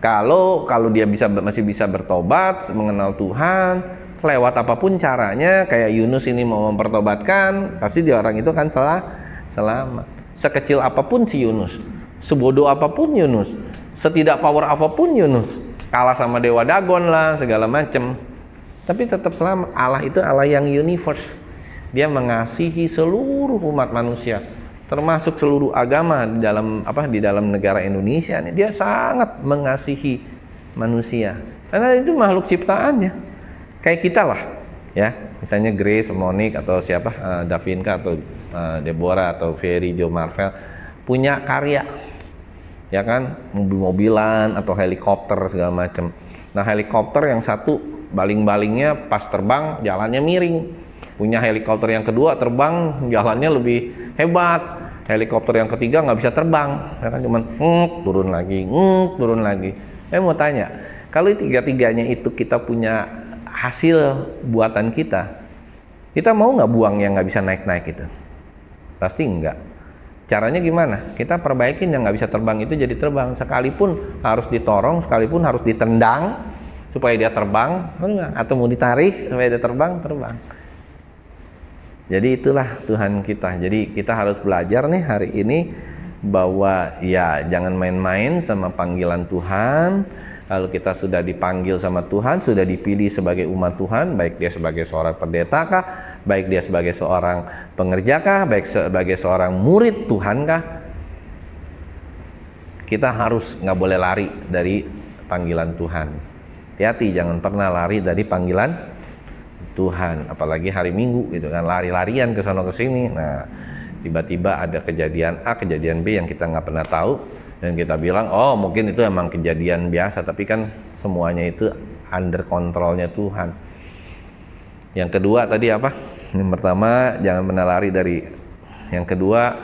Kalau dia masih bisa bertobat, mengenal Tuhan, lewat apapun caranya, kayak Yunus ini mau mempertobatkan, pasti dia orang itu kan selamat. Sekecil apapun si Yunus, sebodoh apapun Yunus, setidak power apapun Yunus, kalah sama dewa Dagon lah, segala macem, tapi tetap selamat. Allah itu Allah yang universe. Dia mengasihi seluruh umat manusia, termasuk seluruh agama di dalam negara Indonesia nih. Dia sangat mengasihi manusia, karena itu makhluk ciptaannya. Kayak kita lah, ya, misalnya Grace, Monique, atau Davinka, atau Deborah, atau Ferry, Joe Marvel, punya karya, ya kan, mobil-mobilan atau helikopter segala macam. Nah helikopter yang satu baling-balingnya pas terbang jalannya miring, punya helikopter yang kedua terbang jalannya lebih hebat, helikopter yang ketiga nggak bisa terbang, ya kan, cuman turun lagi. Saya mau tanya, kalau tiga-tiganya itu kita punya hasil buatan kita mau nggak buang yang nggak bisa naik-naik itu? Pasti enggak. Caranya gimana? Kita perbaikin yang nggak bisa terbang itu jadi terbang. Sekalipun harus ditorong, sekalipun harus ditendang supaya dia terbang, atau mau ditarik supaya dia terbang. Jadi itulah Tuhan kita. Jadi kita harus belajar nih hari ini bahwa ya jangan main-main sama panggilan Tuhan. Kalau kita sudah dipanggil sama Tuhan, sudah dipilih sebagai umat Tuhan, baik dia sebagai seorang pendeta kah, baik dia sebagai seorang pengerja kah, baik sebagai seorang murid Tuhan kah, kita harus nggak boleh lari dari panggilan Tuhan. Hati-hati, jangan pernah lari dari panggilan Tuhan, apalagi hari Minggu gitu kan, lari-larian ke sana ke sini. Nah, tiba-tiba ada kejadian A, kejadian B yang kita nggak pernah tahu, dan kita bilang, oh mungkin itu emang kejadian biasa, tapi kan semuanya itu under kontrolnya Tuhan. Yang kedua tadi apa? Yang pertama, jangan pernah lari dari. Yang kedua,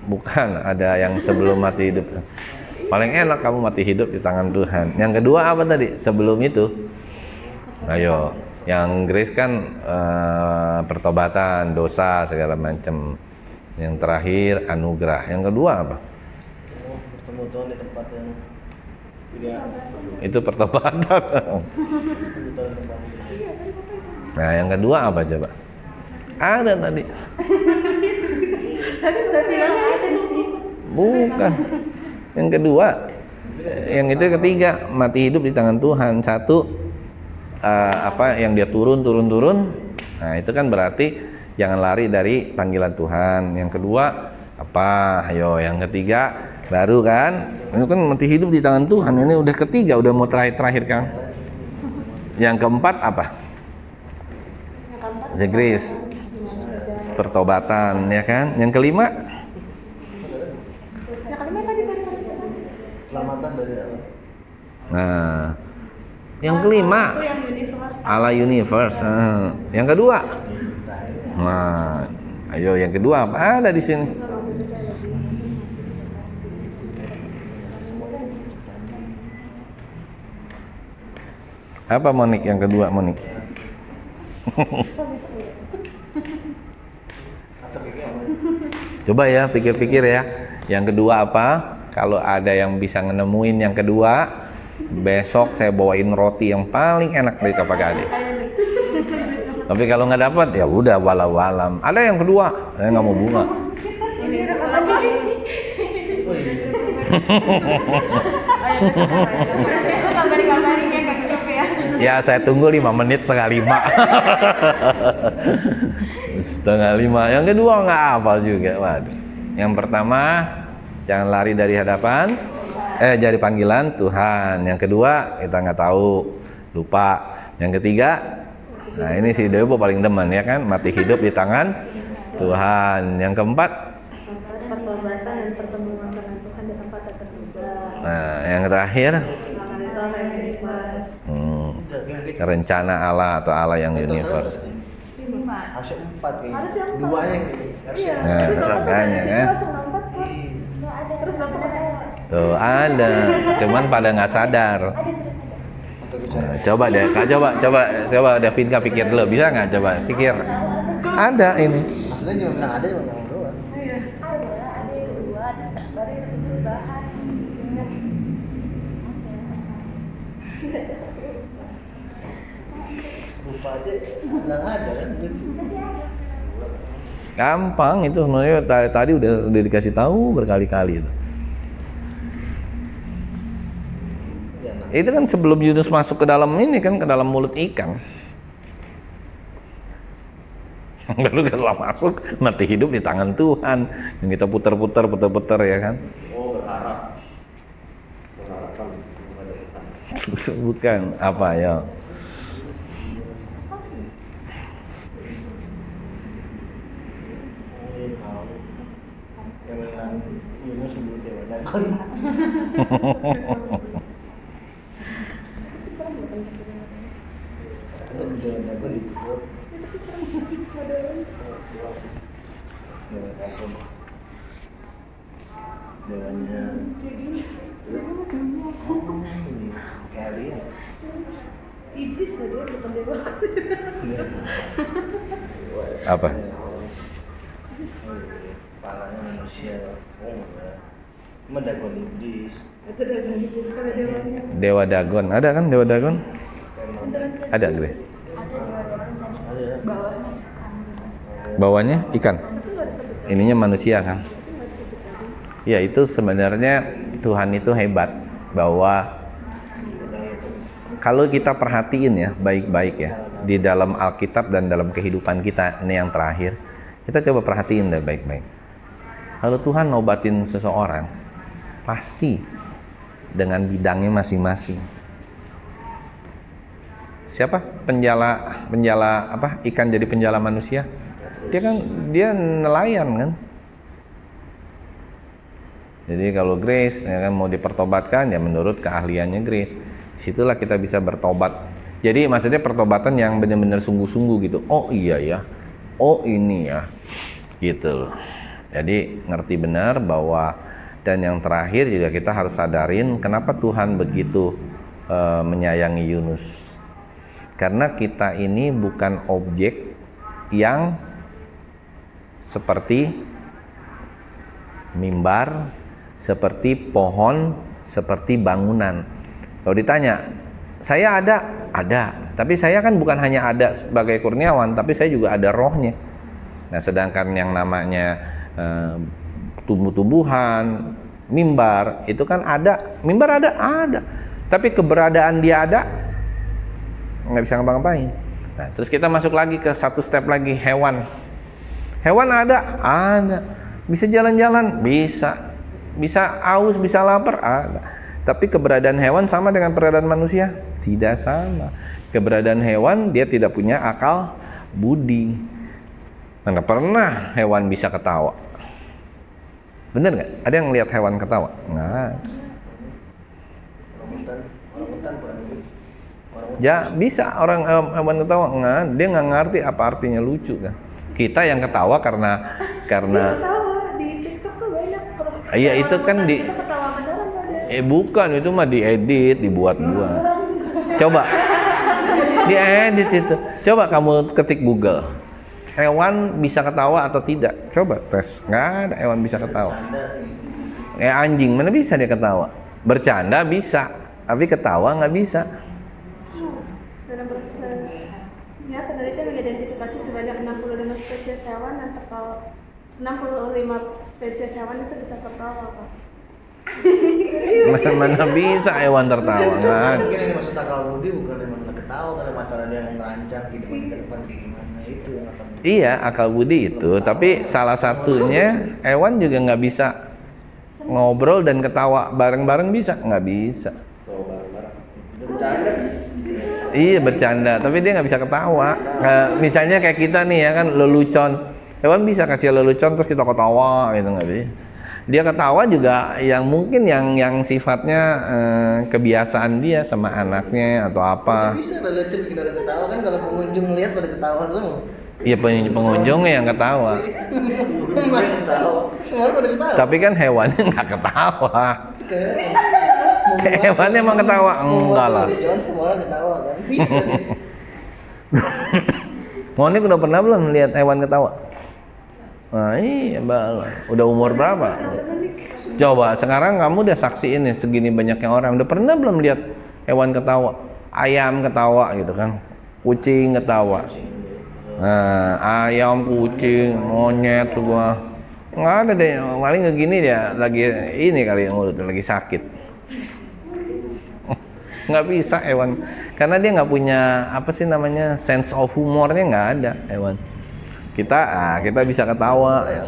bukan, ada yang sebelum mati hidup. Paling enak kamu mati hidup di tangan Tuhan. Yang kedua apa tadi? Sebelum itu, ayo, yang Grace kan pertobatan, dosa segala macam. Yang terakhir anugerah. Yang kedua apa? Bertemu Tuhan di tempat yang tidak. Itu pertobatan. Nah, yang kedua apa coba? Ada tadi. Tadi udah bilang ada sih. Bukan. Yang kedua, yang itu ketiga, mati hidup di tangan Tuhan. Satu, apa yang dia turun. Nah, itu kan berarti jangan lari dari panggilan Tuhan. Yang kedua, apa? Ayo, yang ketiga, baru kan? Ini kan mati hidup di tangan Tuhan. Ini udah ketiga, udah mau terakhir kan? Yang keempat apa? Grace, pertobatan, ya kan? Yang kelima? Selamatan dari Allah. Nah, yang kelima, Allah universe. Yang kedua, nah, ayo yang kedua apa ada di sini? Apa Monik yang kedua, Monik? Coba ya, pikir-pikir ya. Yang kedua apa? Kalau ada yang bisa nemuin yang kedua, besok saya bawain roti yang paling enak dari Kakak Ade. Tapi kalau nggak dapat ya udah walau-walam. Ada yang kedua, saya nggak mau bunga. Kabar-kabarin ya Kak Grup ya. Ya saya tunggu 5 menit, setengah 5. Setengah 5. Yang kedua nggak hafal juga. Waduh. Yang pertama, jangan lari dari hadapan, dari panggilan Tuhan. Yang kedua, kita nggak tahu, lupa. Yang ketiga, nah ini si Dewo paling demen ya kan, mati hidup di tangan Tuhan. Yang keempat, Pertobatan dan pertemuan dengan Tuhan di tempat tertentu. nah yang terakhir, rencana Allah atau Allah yang universe. Harusnya 4 kayaknya. Harusnya 4. Dua yang ini. Harusnya. Nah, makanya ya. Terus bapak ada. Tuh ada, cuman pada nggak sadar. Nah, coba deh, Kak, coba Davinka pikir dulu, bisa nggak? Coba pikir. Ada ini. Maksudnya cuma bilang ada, cuma ngomong doang. Ada yang kedua, baru yang ketiga bahas. Lupa aja, bilang ada kan. Gampang itu sebenarnya, tadi udah dikasih tahu berkali-kali itu. Itu kan sebelum Yunus masuk ke dalam ini kan, ke dalam mulut ikan. Lalu setelah masuk, mati hidup di tangan Tuhan. Yang kita putar-putar ya kan. Oh, berharap. Berharapan kepada Tuhan. Bukan, apa ya? Yunus sebelum Dewa Dagon. Ada Dewa Dagon di perut. Dewa Dagon. Dewanya. Ini Kelly. Iblis lah dia, bukan dewa. Apa? Parahnya manusia. Oh enggak. Cuma Dagon iblis. Itu dagang iblis kalau dewanya. Dewa Dagon, ada kan Dewa Dagon? Ada, Grace. Ada. Bawahnya ikan. Ininya manusia kan? Ya itu sebenarnya Tuhan itu hebat, bahwa kalau kita perhatiin ya baik-baik ya di dalam Alkitab dan dalam kehidupan kita ini yang terakhir, kita coba perhatiin deh baik-baik. Kalau Tuhan nobatin seseorang, pasti dengan bidangnya masing-masing. Siapa penjala apa ikan jadi penjala manusia? Dia nelayan kan. Jadi kalau Grace ya kan mau dipertobatkan ya menurut keahliannya Grace. Situlah kita bisa bertobat. Jadi maksudnya pertobatan yang benar-benar sungguh-sungguh gitu. Oh iya ya. Oh ini ya. Gitu loh. Jadi ngerti benar bahwa, dan yang terakhir juga kita harus sadarin kenapa Tuhan begitu menyayangi Yunus. Karena kita ini bukan objek yang seperti mimbar, seperti pohon, seperti bangunan. Kalau ditanya, saya ada. Tapi saya kan bukan hanya ada sebagai kurniawan, tapi saya juga ada rohnya. Nah, sedangkan yang namanya tumbuh-tumbuhan, mimbar, itu kan ada. Mimbar ada. Tapi keberadaan dia ada, nggak bisa ngapa-ngapain. Nah, terus kita masuk lagi ke satu step lagi, hewan. Hewan ada. Bisa jalan-jalan, bisa aus, bisa lapar, ada. Tapi keberadaan hewan sama dengan keberadaan manusia? Tidak sama. Keberadaan hewan dia tidak punya akal budi. Mana pernah hewan bisa ketawa? Bener nggak? Ada yang lihat hewan ketawa? Nggak. Ya bisa orang hewan ketawa, nggak? Dia nggak ngerti apa artinya lucu kan? Kita yang ketawa karena Ketawa di TikTok tuh banyak. Iya itu kan di Ketawa beneran. bukan, itu mah diedit, dibuat-buat. Coba diedit itu. Coba kamu ketik Google, hewan bisa ketawa atau tidak? Coba tes. Nggak ada hewan bisa ketawa. Anjing mana bisa dia ketawa? Bercanda bisa, tapi ketawa nggak bisa. Dalam proses ya, penelitian mengidentifikasi sebanyak 65 spesies hewan yang tertawa. 65 spesies hewan itu bisa tertawa, Pak. Mana bisa hewan tertawa? Nggak ada. Mungkin ini maksud akal budi bukan emang ketawa, karena masalah dia yang merancang kehidupan ke depan kayak gimana itu yang akan. Iya, akal budi itu. Tapi salah satunya hewan juga nggak bisa ngobrol dan ketawa bareng-bareng, bisa? Nggak bisa. Iya bercanda, tapi dia nggak bisa ketawa. Misalnya kayak kita nih ya kan, lelucon. Hewan bisa kasih lelucon terus kita ketawa gitu, nggak bisa. Dia ketawa juga yang mungkin yang sifatnya kebiasaan dia sama anaknya atau apa. Bisa lelucon kita ada ketawa kan, kalau pengunjung lihat pada ketawa semua. Iya pengunjungnya yang ketawa. Semua pada ketawa. Tapi kan hewannya nggak ketawa. Hewannya emang ketawa? Enggak lah. Semua orang ketawa kan. Bisa. Monik udah pernah belum lihat hewan ketawa? Nah iya balon. Udah umur berapa? Coba sekarang kamu udah saksiin nih segini banyaknya orang. Udah pernah belum lihat hewan ketawa? Ayam ketawa gitu kan? Kucing ketawa. Nah, ayam, kucing, monyet semua. Nggak ada deh. Paling gini dia lagi ini kali mulut lagi sakit. Nggak bisa hewan, karena dia nggak punya apa sih namanya sense of humornya, nggak ada hewan. Kita bisa ketawa ya.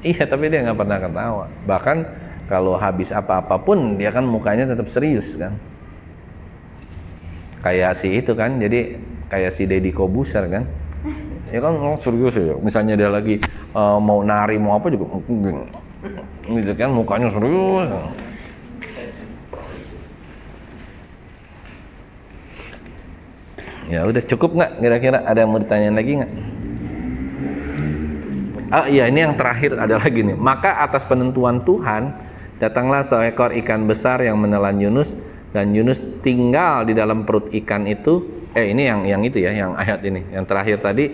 Iya tapi dia nggak pernah ketawa. Bahkan kalau habis apa-apapun dia kan mukanya tetap serius kan. Kayak si itu kan, jadi kayak si Deddy Kobuser kan. Ya kan serius ya. Misalnya dia lagi mau nari mau apa juga gitu kan, mukanya serius. Ya udah cukup nggak? Kira-kira ada yang mau ditanyain lagi nggak? Iya ini yang terakhir ada lagi nih. Maka atas penentuan Tuhan datanglah seekor ikan besar yang menelan Yunus, dan Yunus tinggal di dalam perut ikan itu. Ini yang itu ya, yang ayat ini, yang terakhir tadi.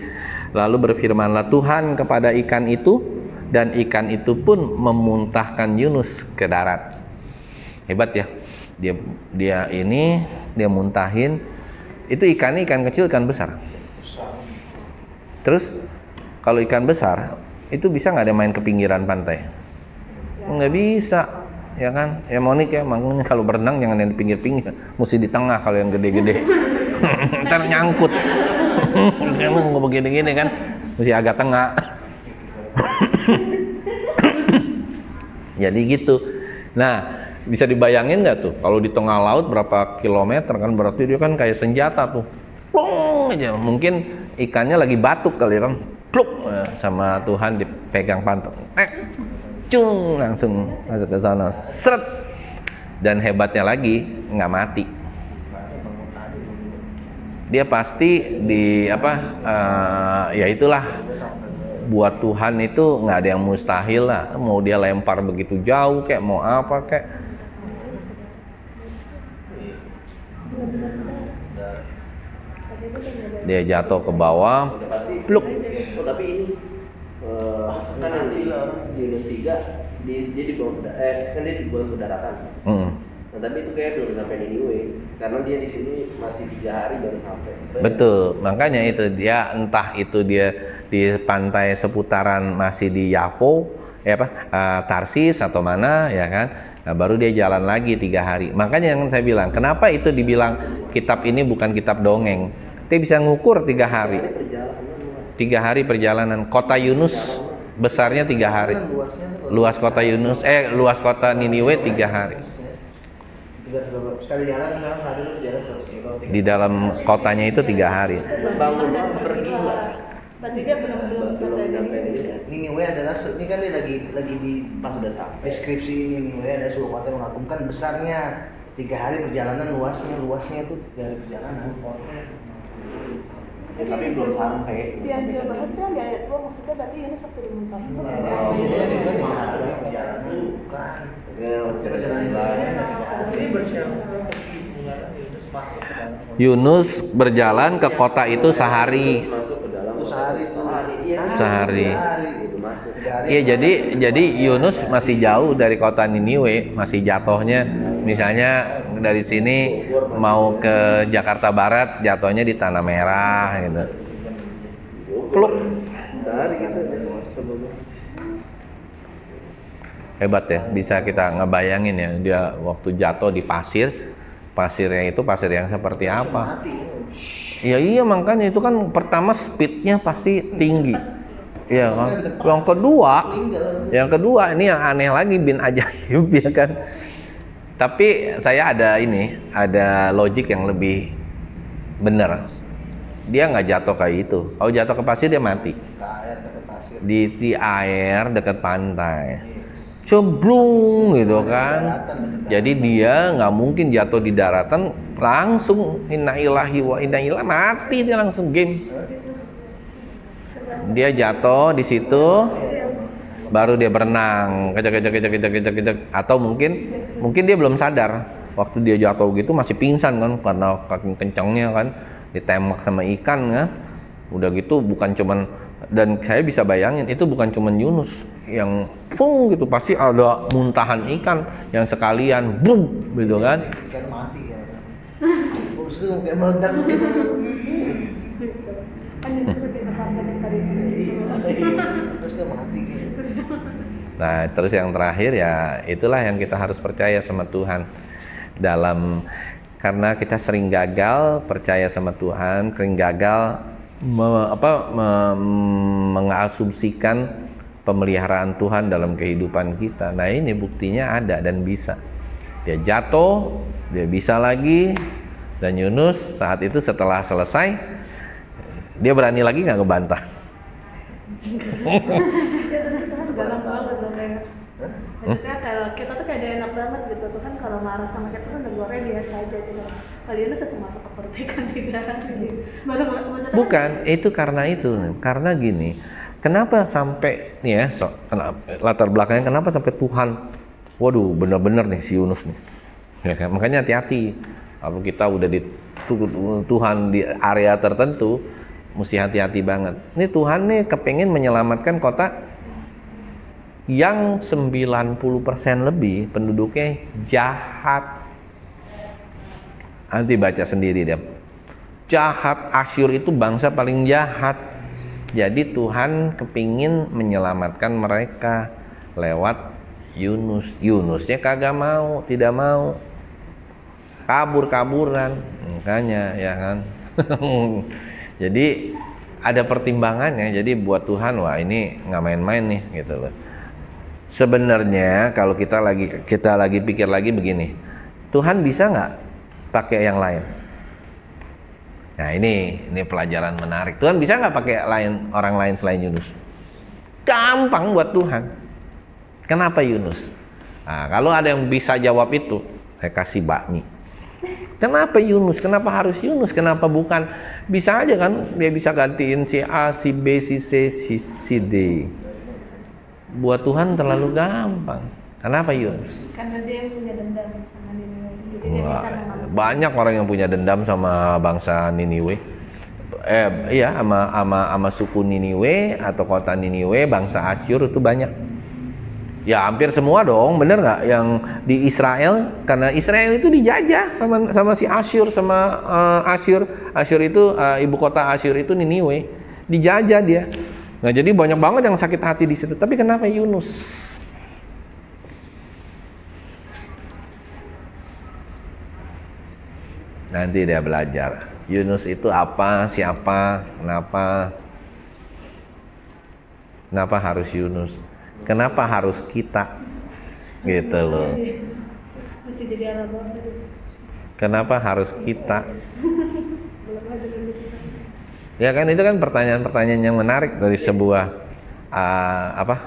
Lalu berfirmanlah Tuhan kepada ikan itu, dan ikan itu pun memuntahkan Yunus ke darat. Hebat ya. Dia muntahin. Itu ikan kecil, ikan besar. Terus kalau ikan besar itu bisa nggak ada main ke pinggiran pantai? Nggak bisa, ya kan? Ya Monik ya, makanya kalau berenang jangan yang di pinggir-pinggir, mesti di tengah kalau yang gede-gede. Ntar nyangkut. Saya mau begini-gini kan, mesti agak tengah. Jadi gitu. Nah, bisa dibayangin nggak tuh kalau di tengah laut berapa kilometer kan, berarti dia kan kayak senjata tuh. Plung aja. Mungkin ikannya lagi batuk kali kan. Pluk sama Tuhan dipegang pantat. Cung langsung masuk ke sana. Seret. Dan hebatnya lagi nggak mati. Dia pasti ya itulah, buat Tuhan itu nggak ada yang mustahil lah. Mau dia lempar begitu jauh kayak mau apa kayak, dia jatuh ke bawah, pluk. Oh, tapi ini kan yang di Yunus 3 dia dibawa kan dia dibawa ke daratan. Nah, tapi itu kayak belum sampai Niniwe karena dia di sini masih 3 hari baru sampai. Betul, makanya itu dia entah itu dia di pantai seputaran masih di Yafo, Tarsis atau mana ya kan. Nah, baru dia jalan lagi 3 hari. Makanya yang saya bilang, kenapa itu dibilang kitab ini bukan kitab dongeng? Dia bisa ngukur 3 hari. 3 hari perjalanan. Kota Yunus besarnya 3 hari. Luas kota Yunus, luas kota Niniwe 3 hari. Sekali jalan kan hari lu jalan 100 kilo. Di dalam kotanya itu 3 hari. Bangun pergi lah. Berarti dia belum sampai di Niniwe adalah ini kan dia lagi di Pas udah sampai. deskripsi Niniwe ada sebuah kota yang mengagumkan, besarnya 3 hari perjalanan, luasnya itu dari perjalanan. Tapi belum sampai. Yang dia bahas kan di ayat 2 maksudnya berarti ini Sabtu dimuntahin tuh belum Oh, sampai. jadi ini kan 3 hari perjalanan bukan. Dia perjalanan Ini bersiap pergi mengarah Yunus masuk ke dalam. Yunus berjalan ke kota itu sehari. Masuk ke dalam. sehari. Iya. Sehari. Itu masuk. Iya, jadi Yunus masih jauh dari kota Niniwe, masih jatuhnya misalnya dari sini mau ke Jakarta Barat, jatuhnya di Tanah Merah gitu. Pluk. Sehari gitu sebelum. Hebat ya, bisa kita ngebayangin ya, dia waktu jatuh di pasirnya itu pasir yang seperti apa. Iya makanya itu kan pertama speednya pasti tinggi. Iya kan. Yang kedua ini yang aneh lagi, bin ajaib ya kan. Tapi saya ada logik yang lebih benar. Dia nggak jatuh kayak itu. Kalau jatuh ke pasir dia mati. Di air dekat pantai. Cemplung gitu kan. Jadi dia nggak mungkin jatuh di daratan langsung inna ilahi wa inna ilaihi, mati dia langsung game. Dia jatuh di situ, baru dia berenang, kejak, atau mungkin dia belum sadar waktu dia jatuh gitu masih pingsan kan karena saking kencangnya kan ditembak sama ikan kan. Udah gitu bukan cuman, dan saya bisa bayangin itu bukan cuman Yunus yang pung gitu, pasti ada muntahan ikan yang sekalian boom gitu kan. Ikan mati ya. Terus itu kayak meledak gitu. Kan itu lebih tepatnya yang tadi. Terus dia mati gitu. Nah, terus yang terakhir ya itulah yang kita harus percaya sama Tuhan karena kita sering gagal percaya sama Tuhan, sering gagal mengasumsikan pemeliharaan Tuhan dalam kehidupan kita. Nah, ini buktinya ada dan bisa. Dia jatuh, dia bisa lagi, dan Yunus saat itu setelah selesai dia berani lagi nggak ngebantah. Galak banget loh kayak. Maksudnya kalau kita tuh kayak enak banget gitu tuh kan, kalau marah sama kita tuh negornya biasa aja gitu. Kali ini langsung masuk ke pertikan tidak gitu. Bukan, itu karena gini. Kenapa sampai nih ya, latar belakangnya kenapa sampai Tuhan, waduh bener-bener nih si Yunus nih. Ya kan? Makanya hati-hati. Kalau kita udah di Tuhan di area tertentu, mesti hati-hati banget. Ini Tuhan nih kepengen menyelamatkan kota yang 90% lebih penduduknya jahat. Nanti baca sendiri deh. Jahat, Asyur itu bangsa paling jahat. Jadi Tuhan kepingin menyelamatkan mereka lewat Yunus. Yunusnya kagak mau, tidak mau. Kabur-kaburan. Makanya ya kan. Jadi ada pertimbangannya. Jadi buat Tuhan, wah ini nggak main-main nih gitu loh. Sebenarnya kalau kita lagi pikir lagi begini, Tuhan bisa nggak pakai yang lain? Nah ini pelajaran menarik. Tuhan bisa nggak pakai orang lain selain Yunus? Gampang buat Tuhan. Kenapa Yunus? Nah, kalau ada yang bisa jawab itu, saya kasih bakmi. Kenapa Yunus? Kenapa harus Yunus? Kenapa bukan? Bisa aja kan, dia bisa gantiin si A, si B, si C, si D. Buat Tuhan terlalu gampang. Kenapa Yunus? Karena dia yang punya dendam sama Niniwe. Jadi dia bisa memaafkan. Banyak orang yang punya dendam sama bangsa Niniwe. Iya, sama suku Niniwe atau kota Niniwe, bangsa Asyur itu banyak. Ya hampir semua dong, bener nggak? Yang di Israel, karena Israel itu dijajah sama si Asyur, sama Asyur. Asyur itu ibu kota Asyur itu Niniwe, dijajah dia. Nah jadi banyak banget yang sakit hati di situ. Tapi kenapa Yunus? Nanti dia belajar. Yunus itu apa, siapa, kenapa harus Yunus? Kenapa harus kita? Gitu loh. Masih jadi anak banget. Kenapa harus kita? Belum ada lukisan. Ya kan itu kan pertanyaan-pertanyaan yang menarik dari sebuah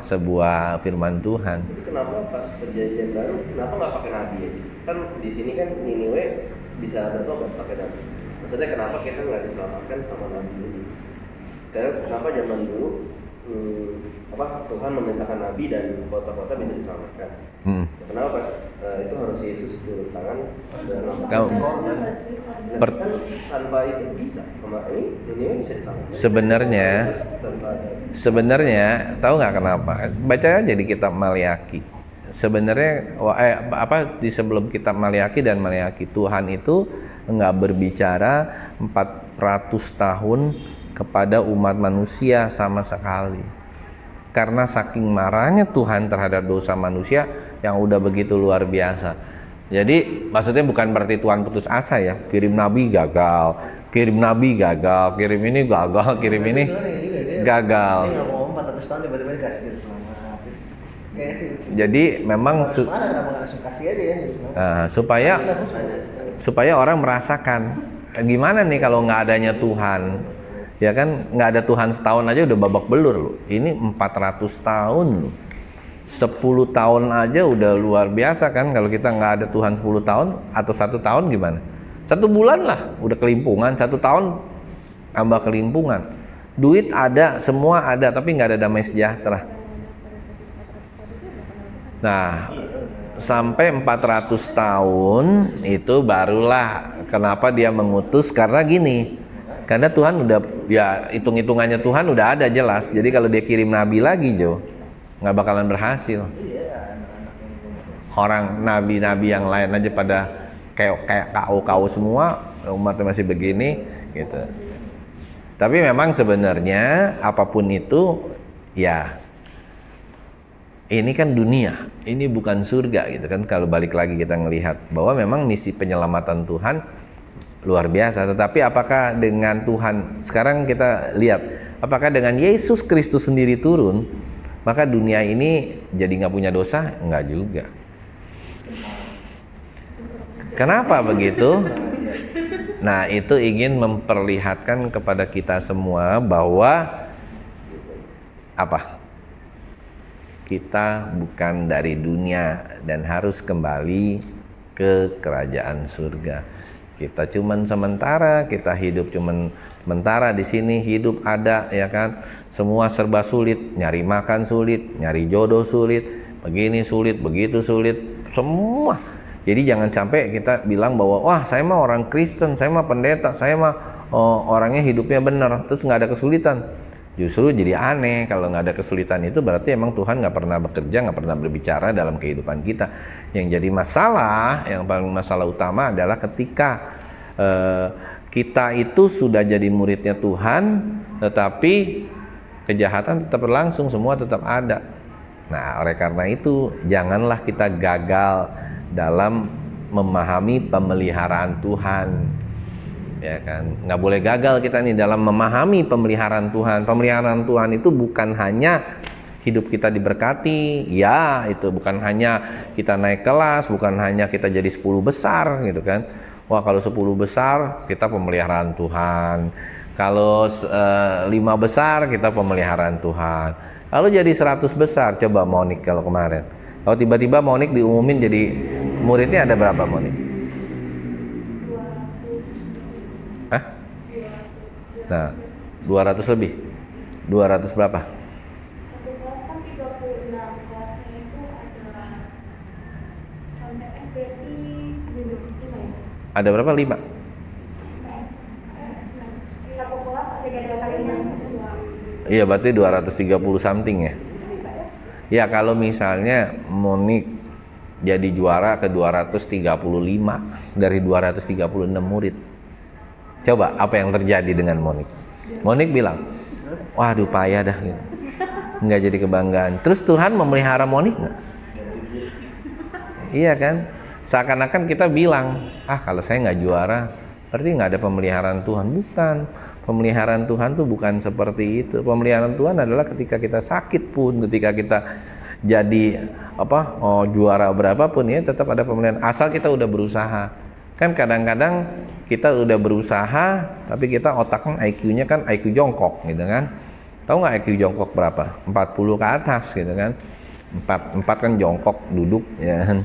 sebuah firman Tuhan. Jadi kenapa pas perjanjian baru kenapa nggak pakai nabi aja? Kan di sini kan Niniwe bisa bertobat pakai nabi. Maksudnya kenapa kita nggak diselamatkan sama nabi ini? Karena kenapa zaman dulu Tuhan memerintahkan nabi dan kota-kota bisa diselamatkan. Kenapa pas itu harus Yesus turun tangan dan kan tanpa itu bisa. Ini bisa diselamatkan. Sebenarnya tahu nggak kenapa? Baca aja di kitab Maliaki. Sebenarnya di sebelum kitab Maliaki dan Maliaki, Tuhan itu nggak berbicara 400 tahun kepada umat manusia sama sekali. Karena saking marahnya Tuhan terhadap dosa manusia yang udah begitu luar biasa. Jadi maksudnya bukan berarti Tuhan putus asa ya. Kirim nabi gagal, kirim ini gagal, kirim ini gagal. Dia nggak mau 400 tahun tiba-tiba dikasih jadi selamat. Jadi memang supaya orang merasakan gimana nih kalau nggak adanya Tuhan. Ya kan nggak ada Tuhan setahun aja udah babak belur loh. Ini 400 tahun loh. 10 tahun aja udah luar biasa kan. Kalau kita nggak ada Tuhan 10 tahun atau 1 tahun gimana? 1 bulan lah udah kelimpungan. 1 tahun tambah kelimpungan. Duit ada, semua ada, tapi nggak ada damai sejahtera. Nah sampai 400 tahun itu barulah kenapa dia mengutus, karena gini. Karena Tuhan udah, ya hitung-hitungannya Tuhan udah ada jelas. Jadi kalau dia kirim nabi lagi Jo, nggak bakalan berhasil. Orang nabi-nabi yang lain aja pada kayak kau semua, umatnya masih begini gitu. Tapi memang sebenarnya apapun itu ya ini kan dunia, ini bukan surga gitu kan. Kalau balik lagi kita ngelihat bahwa memang misi penyelamatan Tuhan luar biasa. Tetapi apakah dengan Tuhan, sekarang kita lihat, apakah dengan Yesus Kristus sendiri turun, maka dunia ini jadi nggak punya dosa? Enggak juga. Kenapa begitu? Nah itu ingin memperlihatkan kepada kita semua bahwa apa? Kita bukan dari dunia dan harus kembali ke kerajaan surga. Kita cuman sementara, kita hidup cuman sementara di sini, hidup ada ya kan. Semua serba sulit, nyari makan sulit, nyari jodoh sulit, begini sulit, begitu sulit, semua. Jadi jangan sampai kita bilang bahwa wah saya mah orang Kristen, saya mah pendeta, saya mah orangnya hidupnya benar, terus nggak ada kesulitan. Justru jadi aneh kalau nggak ada kesulitan. Itu berarti emang Tuhan nggak pernah bekerja, nggak pernah berbicara dalam kehidupan kita. Yang jadi masalah, yang paling masalah utama adalah ketika kita itu sudah jadi muridnya Tuhan, tetapi kejahatan tetap berlangsung, semua tetap ada. Nah oleh karena itu janganlah kita gagal dalam memahami pemeliharaan Tuhan. Ya kan, nggak boleh gagal kita nih dalam memahami pemeliharaan Tuhan. Pemeliharaan Tuhan itu bukan hanya hidup kita diberkati, ya itu bukan hanya kita naik kelas, bukan hanya kita jadi 10 besar gitu kan. Wah kalau 10 besar kita pemeliharaan Tuhan, kalau 5 besar kita pemeliharaan Tuhan. Lalu jadi 100 besar, coba Monik kalau kemarin. Kalau tiba-tiba Monik diumumin jadi muridnya ada berapa Monik? Hah? Nah, 200 lebih. 200 berapa? Satu kelas kan 36, kelasnya itu ada sampai berarti 5 ya? Ada berapa? 5? Satu kelas ada 3 kali 6 siswa. Iya berarti 230 something ya. Ya kalau misalnya Monik jadi juara ke 235 dari 236 murid. Coba apa yang terjadi dengan Monik? Monik bilang, waduh payah dah gitu. Nggak jadi kebanggaan. Terus Tuhan memelihara Monik nggak? Iya kan? Seakan-akan kita bilang, kalau saya nggak juara, berarti nggak ada pemeliharaan Tuhan. Bukan. Pemeliharaan Tuhan tuh bukan seperti itu. Pemeliharaan Tuhan adalah ketika kita sakit pun, ketika kita jadi juara berapapun ya tetap ada pemeliharaan. Asal kita udah berusaha. Kan kadang-kadang kita udah berusaha, tapi kita otaknya IQ-nya kan IQ jongkok gitu kan. Tahu nggak IQ jongkok berapa? 40 ke atas gitu kan. 4 kan jongkok duduk ya kan.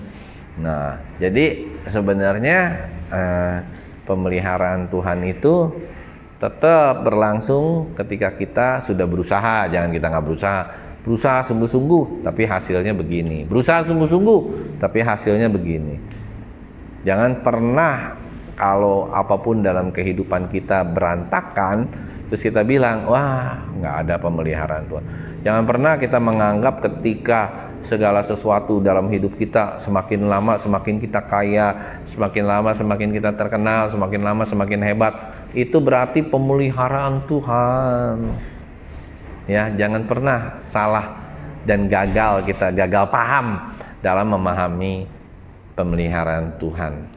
Nah, jadi sebenarnya pemeliharaan Tuhan itu tetap berlangsung ketika kita sudah berusaha. Jangan kita nggak berusaha sungguh-sungguh tapi hasilnya begini, berusaha sungguh-sungguh tapi hasilnya begini. Jangan pernah kalau apapun dalam kehidupan kita berantakan terus kita bilang wah nggak ada pemeliharaan Tuhan. Jangan pernah kita menganggap ketika segala sesuatu dalam hidup kita semakin lama semakin kita kaya, semakin lama semakin kita terkenal, semakin lama semakin hebat, itu berarti pemeliharaan Tuhan. Ya, jangan pernah salah dan gagal paham dalam memahami pemeliharaan Tuhan.